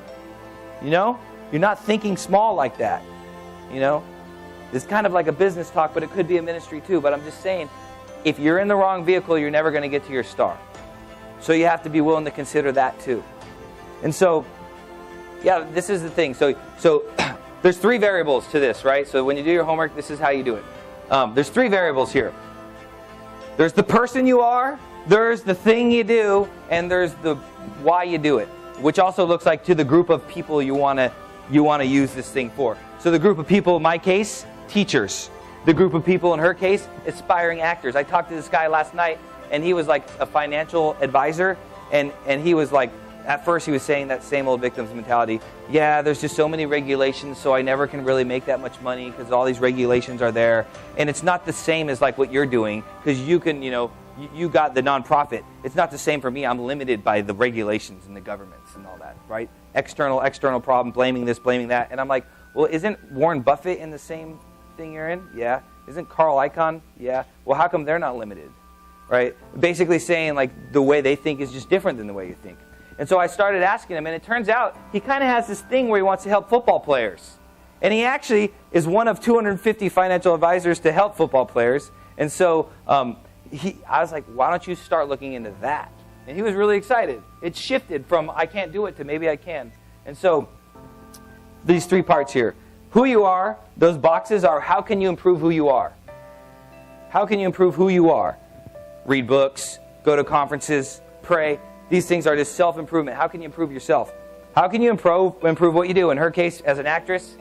You know? You're not thinking small like that. You know? It's kind of like a business talk, but it could be a ministry too. But I'm just saying, if you're in the wrong vehicle, you're never going to get to your star. So you have to be willing to consider that too. And so, yeah, this is the thing. So there's 3 variables to this, right? So when you do your homework, this is how you do it. There's 3 variables here. There's the person you are, there's the thing you do, and there's the why you do it, which also looks like to the group of people you want to use this thing for. So the group of people, in my case, teachers. The group of people, in her case, aspiring actors. I talked to this guy last night, and he was like a financial advisor, and he was like, at first he was saying that same old victim's mentality. Yeah, there's just so many regulations, so I never can really make that much money because all these regulations are there. And it's not the same as like what you're doing, because you can, you got the nonprofit. It's not the same for me. I'm limited by the regulations and the governments and all that, right? External problem, blaming this, blaming that. And I'm like, well, isn't Warren Buffett in the same thing you're in? Yeah. Isn't Carl Icahn? Yeah. Well, how come they're not limited? Right? Basically saying like the way they think is just different than the way you think. And so I started asking him, and it turns out he kind of has this thing where he wants to help football players. And he actually is one of 250 financial advisors to help football players. And so I was like, why don't you start looking into that? And he was really excited. It shifted from I can't do it to maybe I can. And so these three parts here. Who you are, those boxes are how can you improve who you are? How can you improve who you are? Read books, go to conferences, pray. These things are just self-improvement. How can you improve yourself? How can you improve what you do? In her case, as an actress,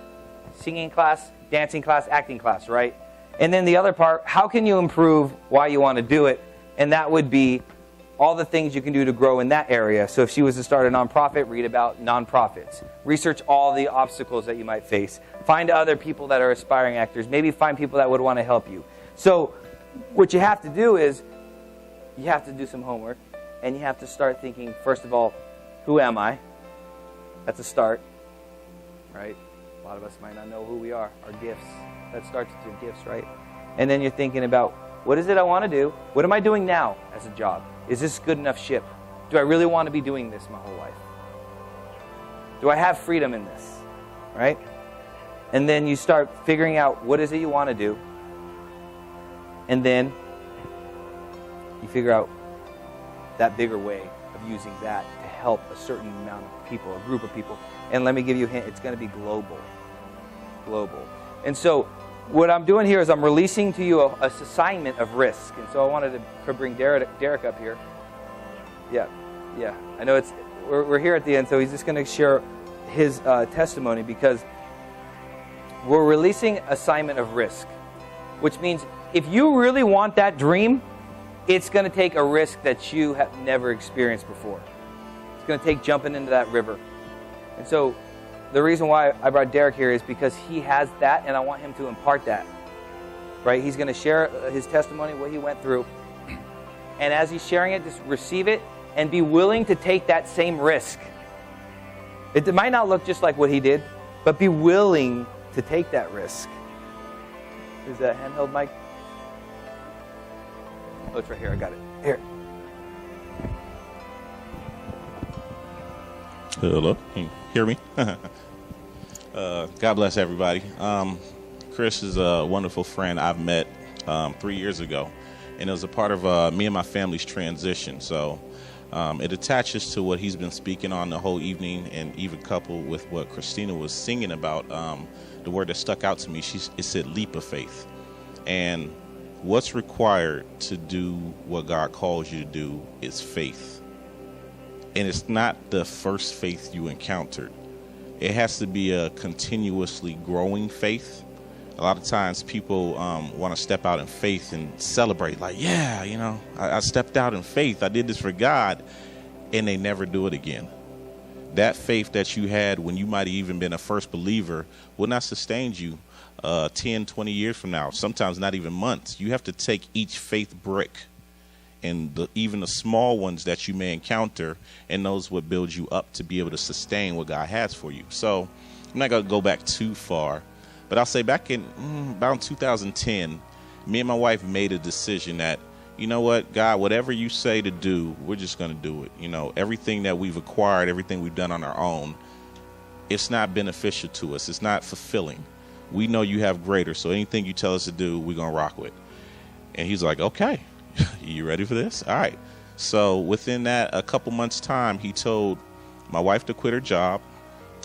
singing class, dancing class, acting class, right? And then the other part, how can you improve why you want to do it? And that would be all the things you can do to grow in that area. So if she was to start a nonprofit, read about nonprofits. Research all the obstacles that you might face. Find other people that are aspiring actors. Maybe find people that would want to help you. So what you have to do is you have to do some homework. And you have to start thinking, first of all, who am I? That's a start, right? A lot of us might not know who we are, our gifts. That starts with your gifts, right? And then you're thinking about, what is it I want to do? What am I doing now as a job? Is this good enough ship? Do I really want to be doing this my whole life? Do I have freedom in this, right? And then you start figuring out what is it you want to do. And then you figure out that bigger way of using that to help a certain amount of people, a group of people. And let me give you a hint, it's going to be global. Global. And so what I'm doing here is I'm releasing to you a assignment of risk. And so I wanted to bring Derek up here. Yeah. I know we're here at the end, so he's just going to share his testimony because we're releasing assignment of risk, which means if you really want that dream, it's going to take a risk that you have never experienced before. It's going to take jumping into that river. And so the reason why I brought Derek here is because he has that, and I want him to impart that. Right? He's going to share his testimony, what he went through. And as he's sharing it, just receive it and be willing to take that same risk. It might not look just like what he did, but be willing to take that risk. Is that handheld mic? Oh, it's right here. I got it. Here. Hello. Can you hear me? God bless everybody. Chris is a wonderful friend I've met 3 years ago, and it was a part of me and my family's transition. So it attaches to what he's been speaking on the whole evening, and even coupled with what Christina was singing about. The word that stuck out to me, it said leap of faith. And what's required to do what God calls you to do is faith. And it's not the first faith you encountered. It has to be a continuously growing faith. A lot of times people want to step out in faith and celebrate, like, yeah, I stepped out in faith. I did this for God, and they never do it again. That faith that you had when you might have even been a first believer will not sustain you 10, 20 years from now, sometimes not even months. You have to take each faith brick and even the small ones that you may encounter, and those what build you up to be able to sustain what God has for you. So I'm not going to go back too far, but I'll say back in about 2010, me and my wife made a decision that, you know what, God, whatever you say to do, we're just going to do it. Everything that we've acquired, everything we've done on our own, it's not beneficial to us. It's not fulfilling. We know you have greater, so anything you tell us to do, we're going to rock with. And he's like, okay, you ready for this? All right. So within that, a couple months' time, he told my wife to quit her job.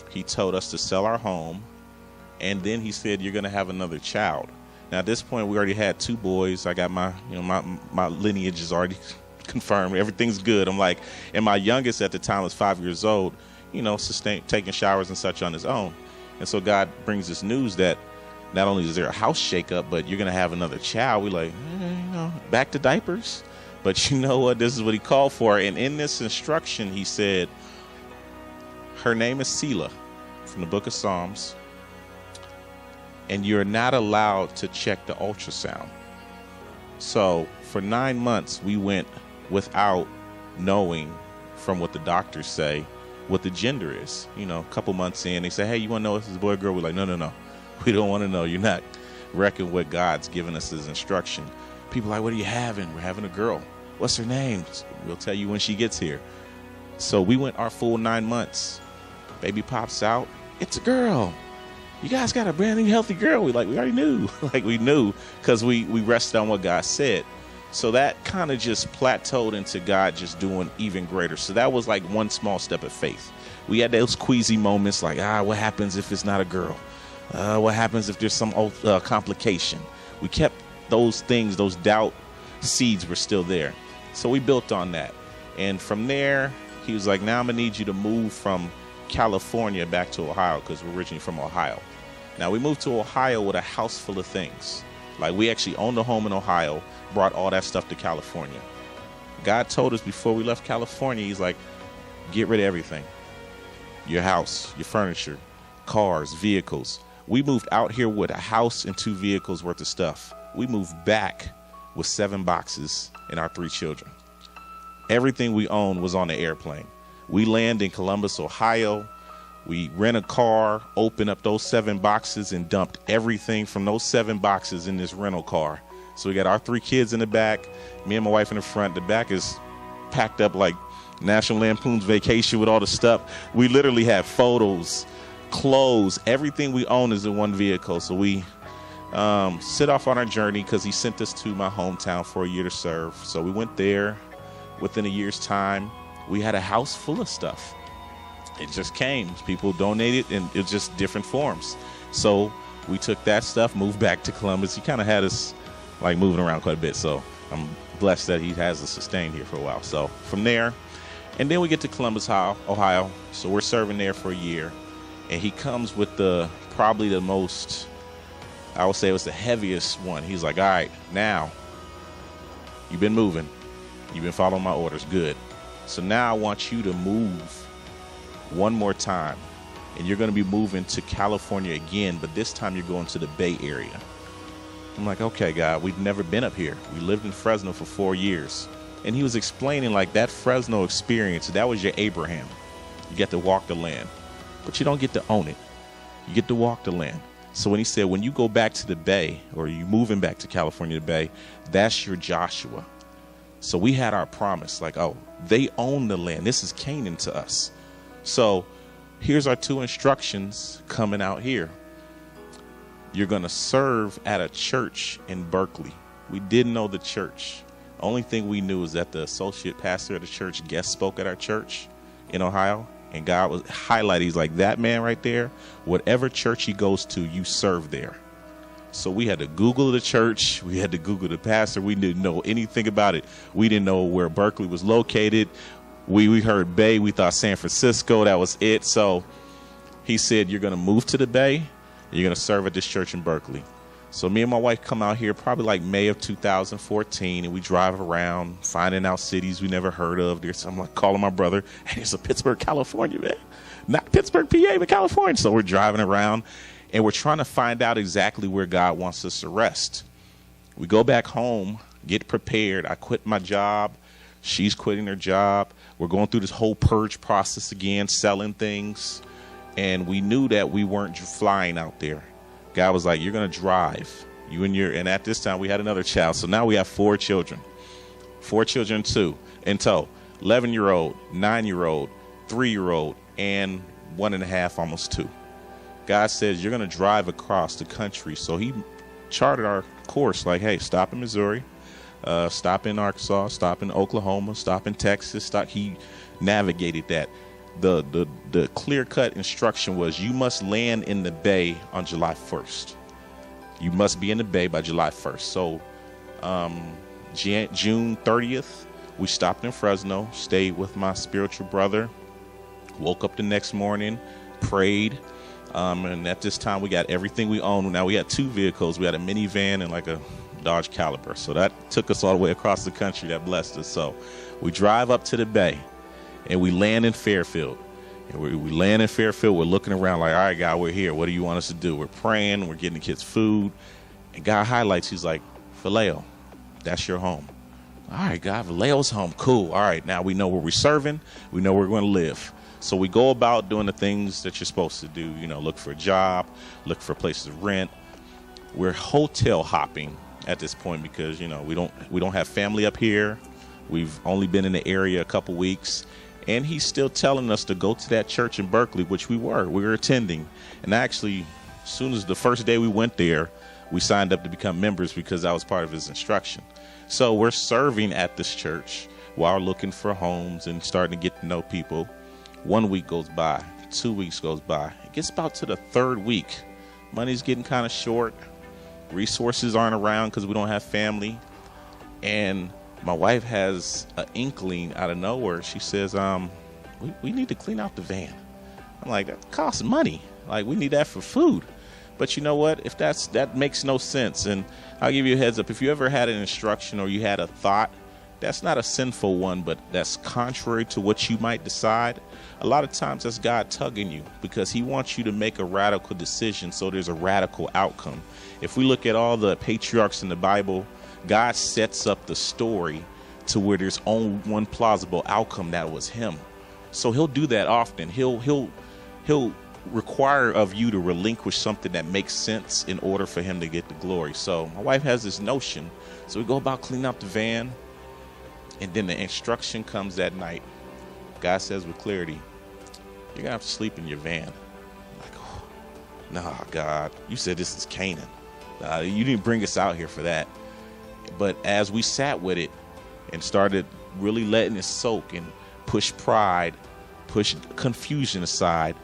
He told us to sell our home. And then he said, you're going to have another child. Now, at this point, we already had 2 boys. I got my lineage is already confirmed. Everything's good. I'm like, and my youngest at the time was 5 years old, taking showers and such on his own. And so God brings this news that not only is there a house shakeup, but you're going to have another child. We're like, back to diapers. But you know what? This is what he called for. And in this instruction, he said, her name is Selah from the book of Psalms. And you're not allowed to check the ultrasound. So for 9 months, we went without knowing from what the doctors say what the gender is. A couple months in, they say, hey, you want to know if it's a boy or girl? We're like, no. We don't want to know. You're not reckoning what God's given us as instruction. People are like, what are you having? We're having a girl. What's her name? We'll tell you when she gets here. So we went our full 9 months. Baby pops out. It's a girl. You guys got a brand new healthy girl. We already knew. We knew because we rested on what God said. So that kind of just plateaued into God just doing even greater. So that was like one small step of faith. We had those queasy moments like, what happens if it's not a girl? What happens if there's some complication? We kept those things, those doubt seeds were still there. So we built on that. And from there, he was like, now I'm going to need you to move from California back to Ohio, because we're originally from Ohio. Now, we moved to Ohio with a house full of things. Like, we actually owned a home in Ohio, brought all that stuff to California. God told us before we left California, he's like, get rid of everything. Your house, your furniture, cars, vehicles. We moved out here with a house and 2 vehicles worth of stuff. We moved back with 7 boxes and our 3 children. Everything we owned was on the airplane. We land in Columbus, Ohio. We rent a car, open up those 7 boxes, and dumped everything from those 7 boxes in this rental car. So we got our 3 kids in the back, me and my wife in the front. The back is packed up like National Lampoon's Vacation with all the stuff. We literally have photos, clothes, everything we own is in one vehicle. So we set off on our journey because he sent us to my hometown for a year to serve. So we went there. Within a year's time, we had a house full of stuff. It just came. People donated, and it was just different forms. So we took that stuff, moved back to Columbus. He kind of had us like moving around quite a bit. So I'm blessed that he has us sustained here for a while. So from there, and then we get to Columbus, Ohio. So we're serving there for a year. And he comes with probably the most, I would say it was the heaviest one. He's like, all right, now you've been moving. You've been following my orders. Good. So now I want you to move one more time. And you're going to be moving to California again, but this time you're going to the Bay Area. I'm like, okay, God, we've never been up here. We lived in Fresno for 4 years. And he was explaining like that Fresno experience, that was your Abraham. You get to walk the land, but you don't get to own it. You get to walk the land. So when he said, when you go back to the Bay, or you moving back to California, the Bay, that's your Joshua. So we had our promise, like, oh, they own the land. This is Canaan to us. So here's our 2 instructions coming out here. You're going to serve at a church in Berkeley. We didn't know the church. Only thing we knew is that the associate pastor of the church guest spoke at our church in Ohio. And God was highlighting, he's like, that man right there, whatever church he goes to, you serve there. So we had to Google the church. We had to Google the pastor. We didn't know anything about it. We didn't know where Berkeley was located. We heard Bay. We thought San Francisco. That was it. So he said, you're going to move to the Bay. And you're going to serve at this church in Berkeley. So me and my wife come out here probably like May of 2014, and we drive around finding out cities we never heard of. I'm like calling my brother, hey, it's a Pittsburgh, California, man. Not Pittsburgh, PA, but California. So we're driving around. And we're trying to find out exactly where God wants us to rest. We go back home, get prepared. I quit my job. She's quitting her job. We're going through this whole purge process again, selling things. And we knew that we weren't flying out there. God was like, you're going to drive. And at this time, we had another child. So now we have 4 children. 4 children in tow. 11-year-old, 9-year-old, 3-year-old, and 1.5, almost 2. God says, you're going to drive across the country. So he charted our course like, hey, stop in Missouri, stop in Arkansas, stop in Oklahoma, stop in Texas. He navigated that. The clear-cut instruction was you must land in the Bay on July 1st. You must be in the Bay by July 1st. So June 30th, we stopped in Fresno, stayed with my spiritual brother, woke up the next morning, prayed. And at this time, we got everything we own. Now, we had 2 vehicles. We had a minivan and like a Dodge Caliber. So that took us all the way across the country. That blessed us. So we drive up to the Bay, and we land in Fairfield. And we land in Fairfield. We're looking around like, all right, God, we're here. What do you want us to do? We're praying. We're getting the kids food. And God highlights, he's like, Vallejo, that's your home. All right, God, Vallejo's home. Cool. All right, now we know where we're serving. We know where we're going to live. So we go about doing the things that you're supposed to do, look for a job, look for a place to rent. We're hotel hopping at this point because, we don't have family up here. We've only been in the area a couple weeks. And he's still telling us to go to that church in Berkeley, which we were attending. And actually, as soon as the first day we went there, we signed up to become members because that was part of his instruction. So we're serving at this church while looking for homes and starting to get to know people. 1 week goes by, 2 weeks goes by. It gets about to the third week. Money's getting kind of short. Resources aren't around because we don't have family. And my wife has an inkling out of nowhere. She says, we need to clean out the van. I'm like, that costs money. Like, we need that for food. But you know what? If that makes no sense. And I'll give you a heads up. If you ever had an instruction or you had a thought, that's not a sinful one, but that's contrary to what you might decide. A lot of times that's God tugging you because he wants you to make a radical decision. So there's a radical outcome. If we look at all the patriarchs in the Bible, God sets up the story to where there's only one plausible outcome. That was him. So he'll do that often. He'll require of you to relinquish something that makes sense in order for him to get the glory. So my wife has this notion. So we go about cleaning up the van. And then the instruction comes that night. God says with clarity, you're going to have to sleep in your van. I'm like, oh, nah, God, you said this is Canaan. You didn't bring us out here for that. But as we sat with it and started really letting it soak and push pride, push confusion aside,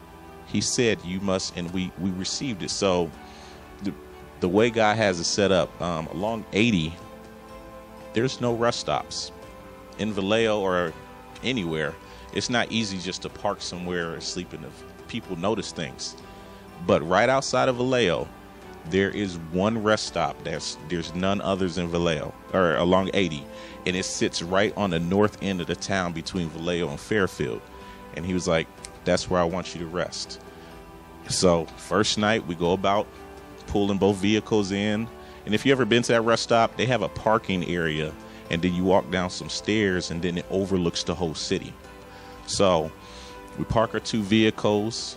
he said, you must, and we received it. So the way God has it set up, along 80, there's no rest stops. In Vallejo or anywhere, it's not easy just to park somewhere and sleep in. People notice things. But right outside of Vallejo, there is one rest stop. There's none others in Vallejo or along 80. And it sits right on the north end of the town between Vallejo and Fairfield. And he was like, that's where I want you to rest. So first night we go about pulling both vehicles in. And if you ever been to that rest stop, they have a parking area. And then you walk down some stairs and then it overlooks the whole city. So we park our two vehicles.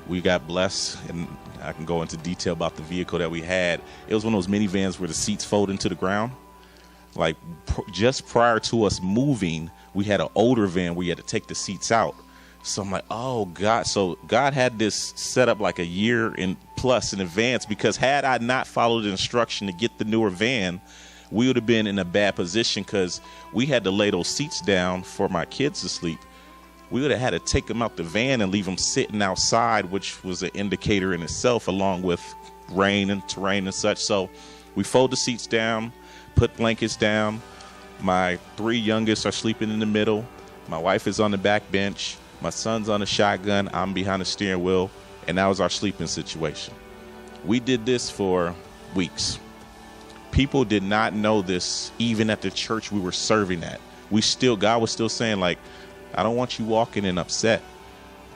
We got blessed, and I can go into detail about the vehicle that we had. It was one of those minivans where the seats fold into the ground. Like just prior to us moving, we had an older van where you had to take the seats out. So I'm like, oh God. So God had this set up like a year and plus in advance, because had I not followed the instruction to get the newer van, we would have been in a bad position because we had to lay those seats down for my kids to sleep. We would have had to take them out the van and leave them sitting outside, which was an indicator in itself, along with rain and terrain and such. So we fold the seats down, put blankets down. My three youngest are sleeping in the middle. My wife is on the back bench. My son's on the shotgun. I'm behind the steering wheel. And that was our sleeping situation. We did this for weeks. People did not know this even at the church we were serving at. God was still saying, like, I don't want you walking in upset.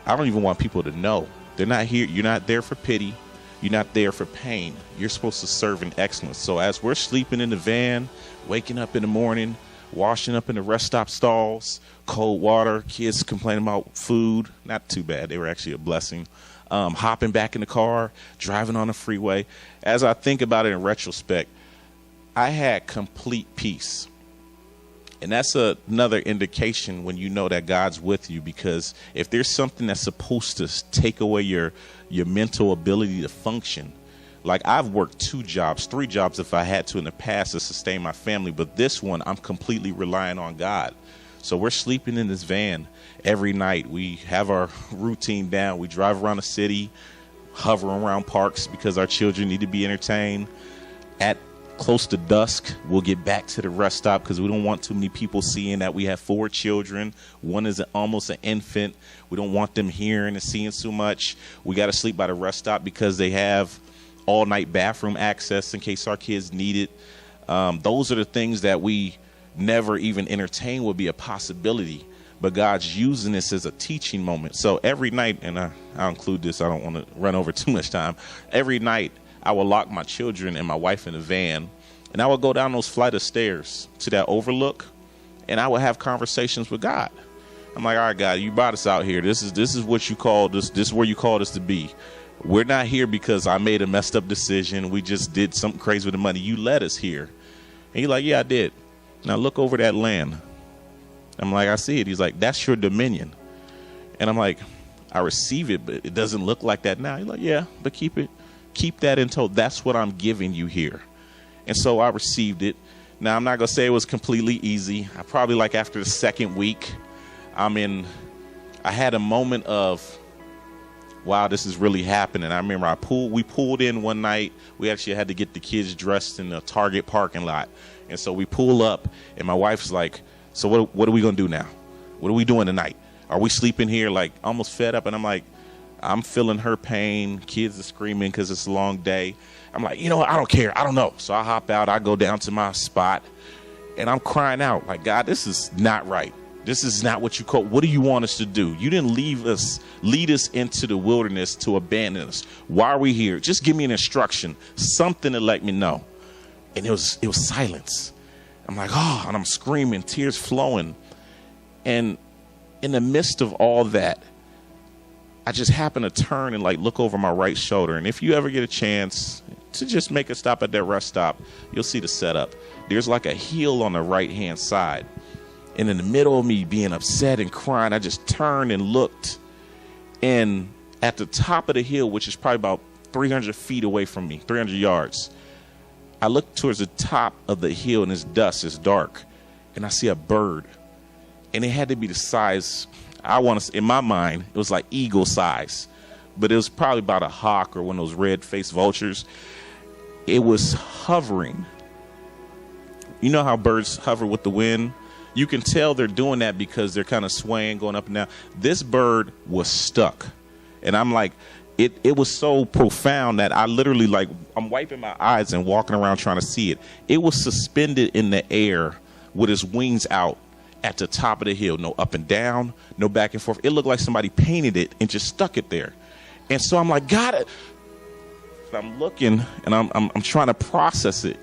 I don't even want people to know. They're not here. You're not there for pity. You're not there for pain. You're supposed to serve in excellence. So as we're sleeping in the van, waking up in the morning, washing up in the rest stop stalls, cold water, kids complaining about food. Not too bad. They were actually a blessing. Hopping back in the car, driving on the freeway. As I think about it in retrospect, I had complete peace. And that's another indication when you know that God's with you, because if there's something that's supposed to take away your mental ability to function, like I've worked 2 jobs, 3 jobs if I had to in the past to sustain my family, but this one I'm completely relying on God. So we're sleeping in this van every night. We have our routine down. We drive around the city, hover around parks because our children need to be entertained. At close to dusk, we'll get back to the rest stop because we don't want too many people seeing that we have 4 children. One is almost an infant. We don't want them hearing and seeing too much. We got to sleep by the rest stop because they have all-night bathroom access in case our kids need it. Those are the things that we never even entertained would be a possibility. But God's using this as a teaching moment. So every night, and I'll include this, I don't want to run over too much time. Every night, I will lock my children and my wife in the van, and I will go down those flight of stairs to that overlook, and I will have conversations with God. I'm like, all right, God, you brought us out here. This is what you called this. This is where you called us to be. We're not here because I made a messed up decision. We just did something crazy with the money. You led us here. And he's like, yeah, I did. Now look over that land. I'm like, I see it. He's like, that's your dominion. And I'm like, I receive it, but it doesn't look like that now. He's like, yeah, but keep it. Keep that in tow. That's what I'm giving you here. And so I received it. Now, I'm not going to say it was completely easy. I probably, like, after the second week, I'm I had a moment of, wow, this is really happening. I remember we pulled in one night. We actually had to get the kids dressed in the Target parking lot. And so we pull up, and my wife's like, so what are we going to do now? What are we doing tonight? Are we sleeping here? Like, almost fed up. And I'm like, I'm feeling her pain. Kids are screaming because it's a long day. I'm like, you know what? I don't care. I don't know. So I hop out. I go down to my spot, and I'm crying out like, God, this is not right. This is not what you call. What do you want us to do? You didn't lead us into the wilderness to abandon us. Why are we here? Just give me an instruction, something to let me know. And it was silence. I'm like, oh, and I'm screaming, tears flowing. And in the midst of all that, I just happened to turn and like look over my right shoulder. And if you ever get a chance to just make a stop at that rest stop, you'll see the setup. There's like a hill on the right-hand side. And in the middle of me being upset and crying, I just turned and looked. And at the top of the hill, which is probably about 300 feet away from me, 300 yards, I look towards the top of the hill, and it's dusk, it's dark, and I see a bird. And it had to be the size, in my mind, it was like eagle size. But it was probably about a hawk or one of those red-faced vultures. It was hovering. You know how birds hover with the wind? You can tell they're doing that because they're kind of swaying, going up and down. This bird was stuck. And I'm like, it was so profound that I literally, like, I'm wiping my eyes and walking around trying to see it. It was suspended in the air with its wings out at the top of the hill. No up and down, no back and forth. It looked like somebody painted it and just stuck it there. And so I'm like, got it. I'm looking, and I'm trying to process it.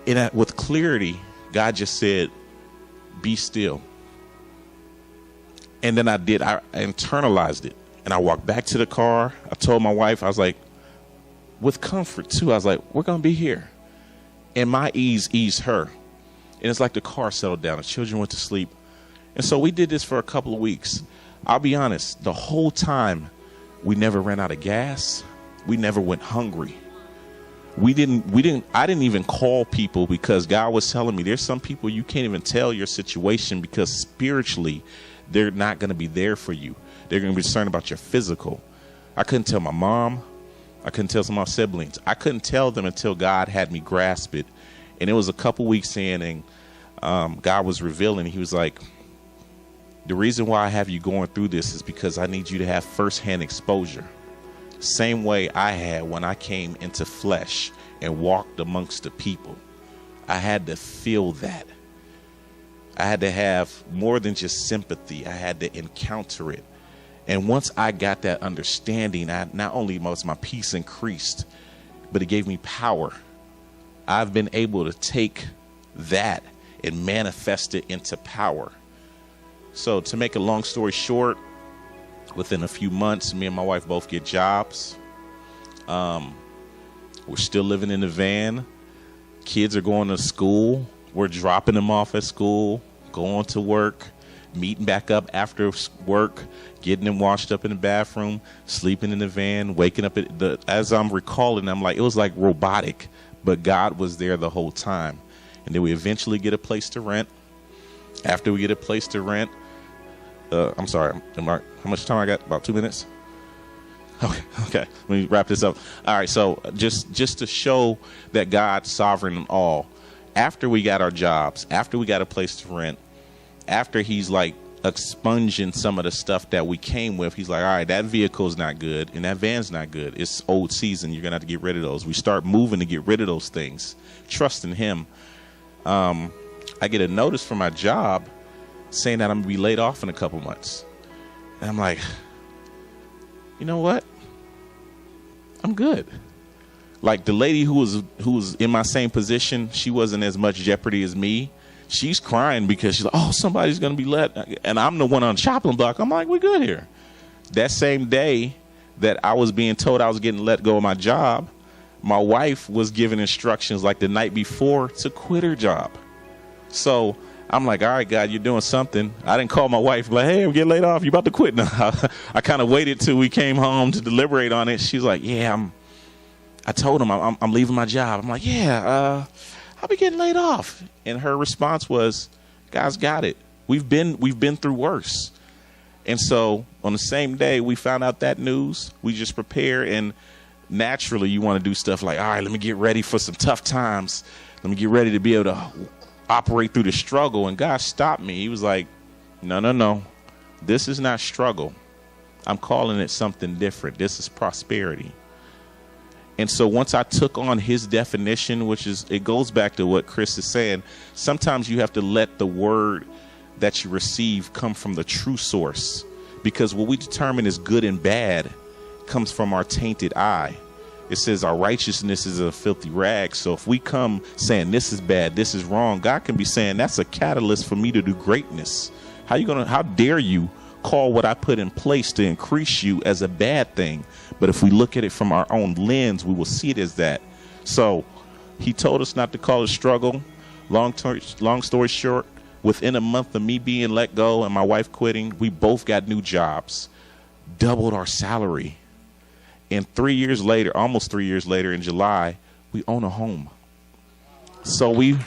And with clarity, God just said, be still. And then I internalized it. And I walked back to the car. I told my wife, I was like, with comfort too, I was like, we're going to be here. And my ease eased her. And it's like the car settled down. The children went to sleep. And so we did this for a couple of weeks. I'll be honest, the whole time we never ran out of gas. We never went hungry. I didn't even call people because God was telling me there's some people you can't even tell your situation because spiritually they're not going to be there for you. They're going to be concerned about your physical. I couldn't tell my mom. I couldn't tell some of my siblings. I couldn't tell them until God had me grasp it. And it was a couple weeks in, and God was revealing. He was like, the reason why I have you going through this is because I need you to have firsthand exposure. Same way I had when I came into flesh and walked amongst the people. I had to feel that. I had to have more than just sympathy. I had to encounter it. And once I got that understanding, not only was my peace increased, but it gave me power. I've been able to take that and manifest it into power. So to make a long story short, within a few months, me and my wife both get jobs. We're still living in the van. Kids are going to school. We're dropping them off at school, going to work, meeting back up after work, getting them washed up in the bathroom, sleeping in the van, waking up as I'm recalling, I'm like, it was like robotic, but God was there the whole time. And then we eventually get a place to rent. After we get a place to rent, I'm sorry, how much time I got? About 2 minutes? Okay. Let me wrap this up. All right, so just to show that God's sovereign in all, after we got our jobs, after we got a place to rent, after he's like expunging some of the stuff that we came with, he's like, all right, that vehicle's not good and that van's not good. It's old season. You're going to have to get rid of those. We start moving to get rid of those things, trusting him. I get a notice from my job saying that I'm going to be laid off in a couple months. And I'm like, you know what? I'm good. Like the lady who was in my same position, she wasn't as much jeopardy as me. She's crying because she's like, oh, somebody's going to be let. And I'm the one on the chopping block. I'm like, we're good here. That same day that I was being told I was getting let go of my job, my wife was given instructions like the night before to quit her job. So I'm like, all right, God, you're doing something. I didn't call my wife like, hey, I'm getting laid off. You about to quit now? I kind of waited till we came home to deliberate on it. She's like, yeah, I told him I'm leaving my job. I'm like, yeah, I'll be getting laid off. And her response was, God's got it. We've been through worse. And so on the same day we found out that news, we just prepared, and naturally you want to do stuff like, all right, let me get ready for some tough times. Let me get ready to be able to operate through the struggle. And God stopped me. He was like, no. This is not struggle. I'm calling it something different. This is prosperity. And so once I took on his definition, which is, it goes back to what Chris is saying, sometimes you have to let the word that you receive come from the true source, because what we determine is good and bad comes from our tainted eye. It says our righteousness is a filthy rag. So if we come saying this is bad, this is wrong, God can be saying that's a catalyst for me to do greatness. How dare you call what I put in place to increase you as a bad thing? But if we look at it from our own lens, we will see it as that. So he told us not to call it struggle. Long story short, within a month of me being let go and my wife quitting, we both got new jobs, doubled our salary. And 3 years later, almost 3 years later in July, we own a home. So we've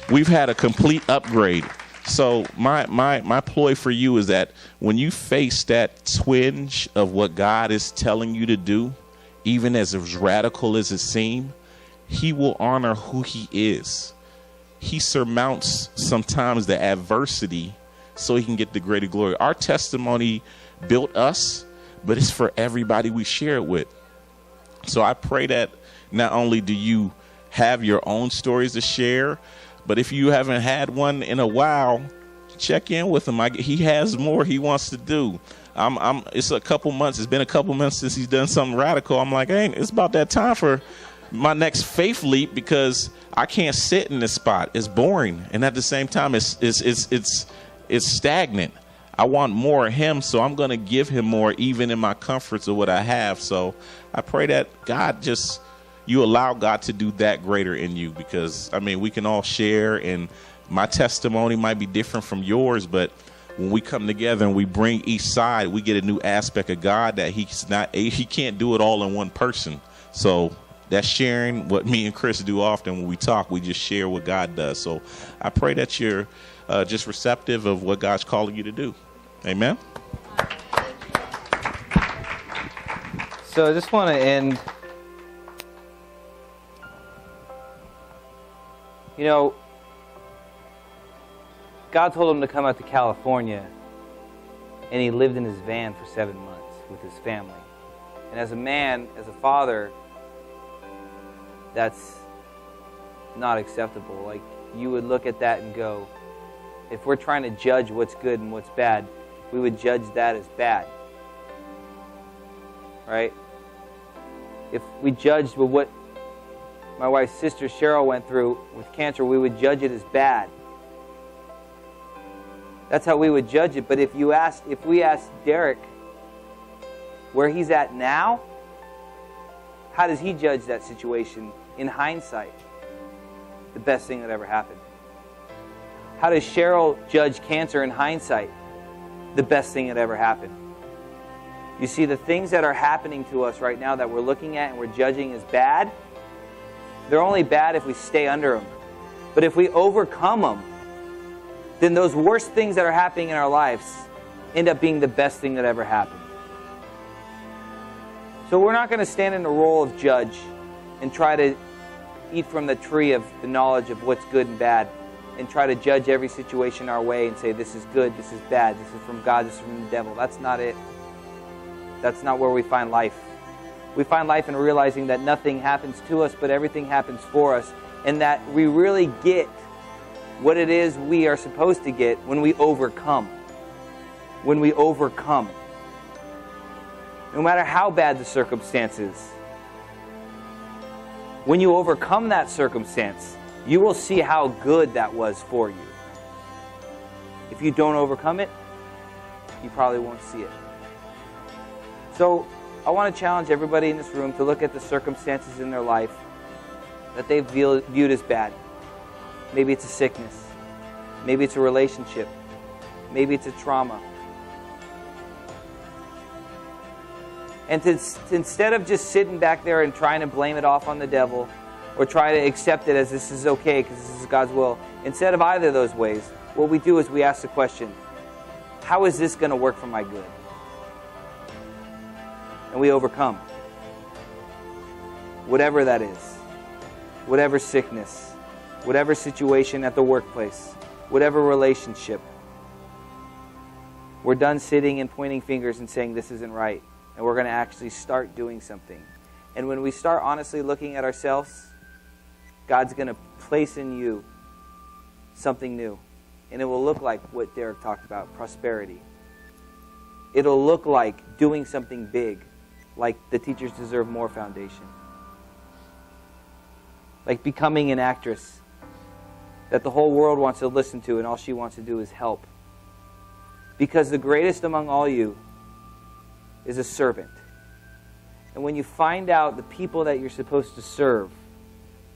had a complete upgrade. So my ploy for you is that when you face that twinge of what God is telling you to do, even as radical as it seems, he will honor who he is. He surmounts sometimes the adversity so he can get the greater glory. Our testimony built us, but it's for everybody we share it with. So I pray that not only do you have your own stories to share, but if you haven't had one in a while, check in with him. He has more he wants to do. It's a couple months. It's been a couple months since he's done something radical. I'm like, hey, it's about that time for my next faith leap, because I can't sit in this spot. It's boring, and at the same time, it's stagnant. I want more of him, so I'm going to give him more, even in my comforts of what I have. So I pray that God you allow God to do that greater in you, because, I mean, we can all share, and my testimony might be different from yours, but when we come together and we bring each side, we get a new aspect of God that he can't do it all in one person. So that's sharing what me and Chris do often when we talk. We just share what God does. So I pray that you're just receptive of what God's calling you to do. Amen. So I just want to end. You know, God told him to come out to California, and he lived in his van for 7 months with his family. And as a man, as a father, that's not acceptable. Like, you would look at that and go, if we're trying to judge what's good and what's bad, we would judge that as bad. Right? If we judged with what my wife's sister Cheryl went through with cancer, we would judge it as bad. That's how we would judge it. But if we asked Derek where he's at now, how does he judge that situation in hindsight? The best thing that ever happened. How does Cheryl judge cancer in hindsight? The best thing that ever happened. You see, the things that are happening to us right now that we're looking at and we're judging as bad, they're only bad if we stay under them. But if we overcome them, then those worst things that are happening in our lives end up being the best thing that ever happened. So we're not going to stand in the role of judge and try to eat from the tree of the knowledge of what's good and bad and try to judge every situation our way and say this is good, this is bad, this is from God, this is from the devil. That's not it. That's not where we find life. We find life in realizing that nothing happens to us, but everything happens for us, and that we really get what it is we are supposed to get when we overcome. When we overcome. No matter how bad the circumstances, when you overcome that circumstance, you will see how good that was for you. If you don't overcome it, you probably won't see it. So I want to challenge everybody in this room to look at the circumstances in their life that they've viewed as bad. Maybe it's a sickness. Maybe it's a relationship. Maybe it's a trauma. And instead of just sitting back there and trying to blame it off on the devil or try to accept it as this is okay because this is God's will, instead of either of those ways, what we do is we ask the question, How is this going to work for my good? And we overcome. Whatever that is. Whatever sickness. Whatever situation at the workplace. Whatever relationship. We're done sitting and pointing fingers and saying this isn't right. And we're going to actually start doing something. And when we start honestly looking at ourselves, God's going to place in you something new. And it will look like what Derek talked about, prosperity. It'll look like doing something big, like the Teachers Deserve More Foundation. Like becoming an actress that the whole world wants to listen to and all she wants to do is help. Because the greatest among all you is a servant. And when you find out the people that you're supposed to serve,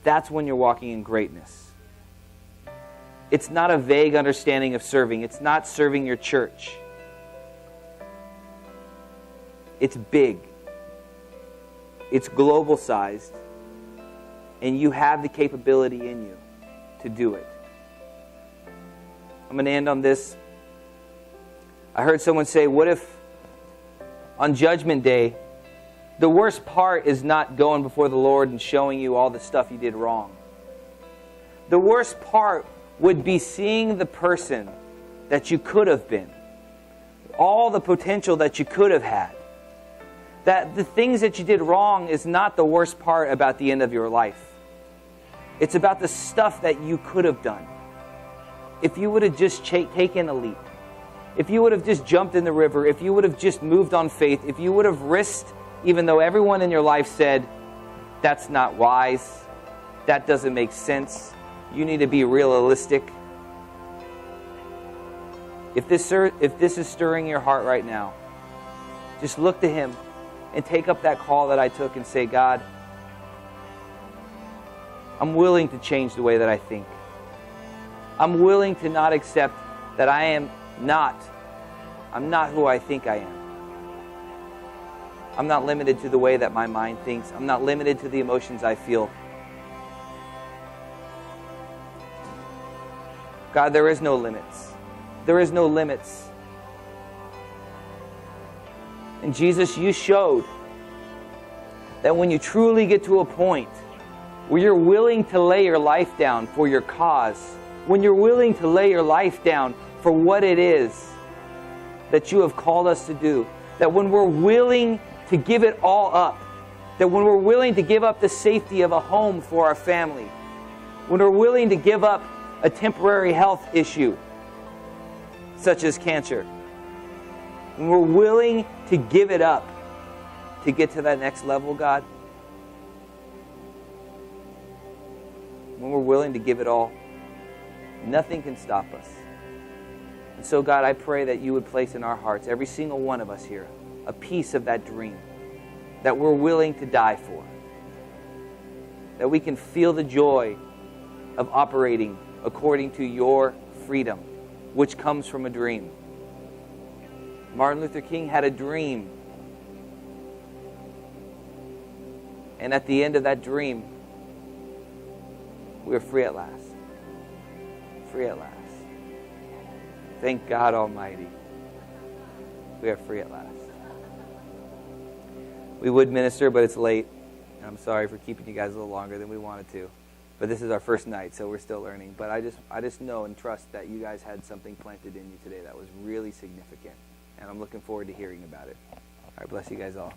that's when you're walking in greatness. It's not a vague understanding of serving. It's not serving your church. It's big. It's global sized. And you have the capability in you to do it. I'm going to end on this. I heard someone say, what if on Judgment Day, the worst part is not going before the Lord and showing you all the stuff you did wrong. The worst part would be seeing the person that you could have been. All the potential that you could have had. That the things that you did wrong is not the worst part about the end of your life. It's about the stuff that you could have done. If you would have just taken a leap. If you would have just jumped in the river. If you would have just moved on faith. If you would have risked, even though everyone in your life said, that's not wise. That doesn't make sense. You need to be realistic. If this is stirring your heart right now, just look to Him and take up that call that I took and say, God, I'm willing to change the way that I think. I'm willing to not accept that I'm not who I think I am. I'm not limited to the way that my mind thinks. I'm not limited to the emotions I feel. God, there is no limits. There is no limits. And Jesus, you showed that when you truly get to a point where you're willing to lay your life down for your cause, when you're willing to lay your life down for what it is that you have called us to do, that when we're willing to give it all up, that when we're willing to give up the safety of a home for our family, when we're willing to give up a temporary health issue, such as cancer, when we're willing to give it up to get to that next level, God, when we're willing to give it all, nothing can stop us. And so, God, I pray that you would place in our hearts, every single one of us here, a piece of that dream that we're willing to die for. That we can feel the joy of operating according to your freedom, which comes from a dream. Martin Luther King had a dream. And at the end of that dream, we are free at last. Free at last. Thank God Almighty. We are free at last. We would minister, but it's late. And I'm sorry for keeping you guys a little longer than we wanted to. But this is our first night, so we're still learning. But I just know and trust that you guys had something planted in you today that was really significant. And I'm looking forward to hearing about it. All right, bless you guys all.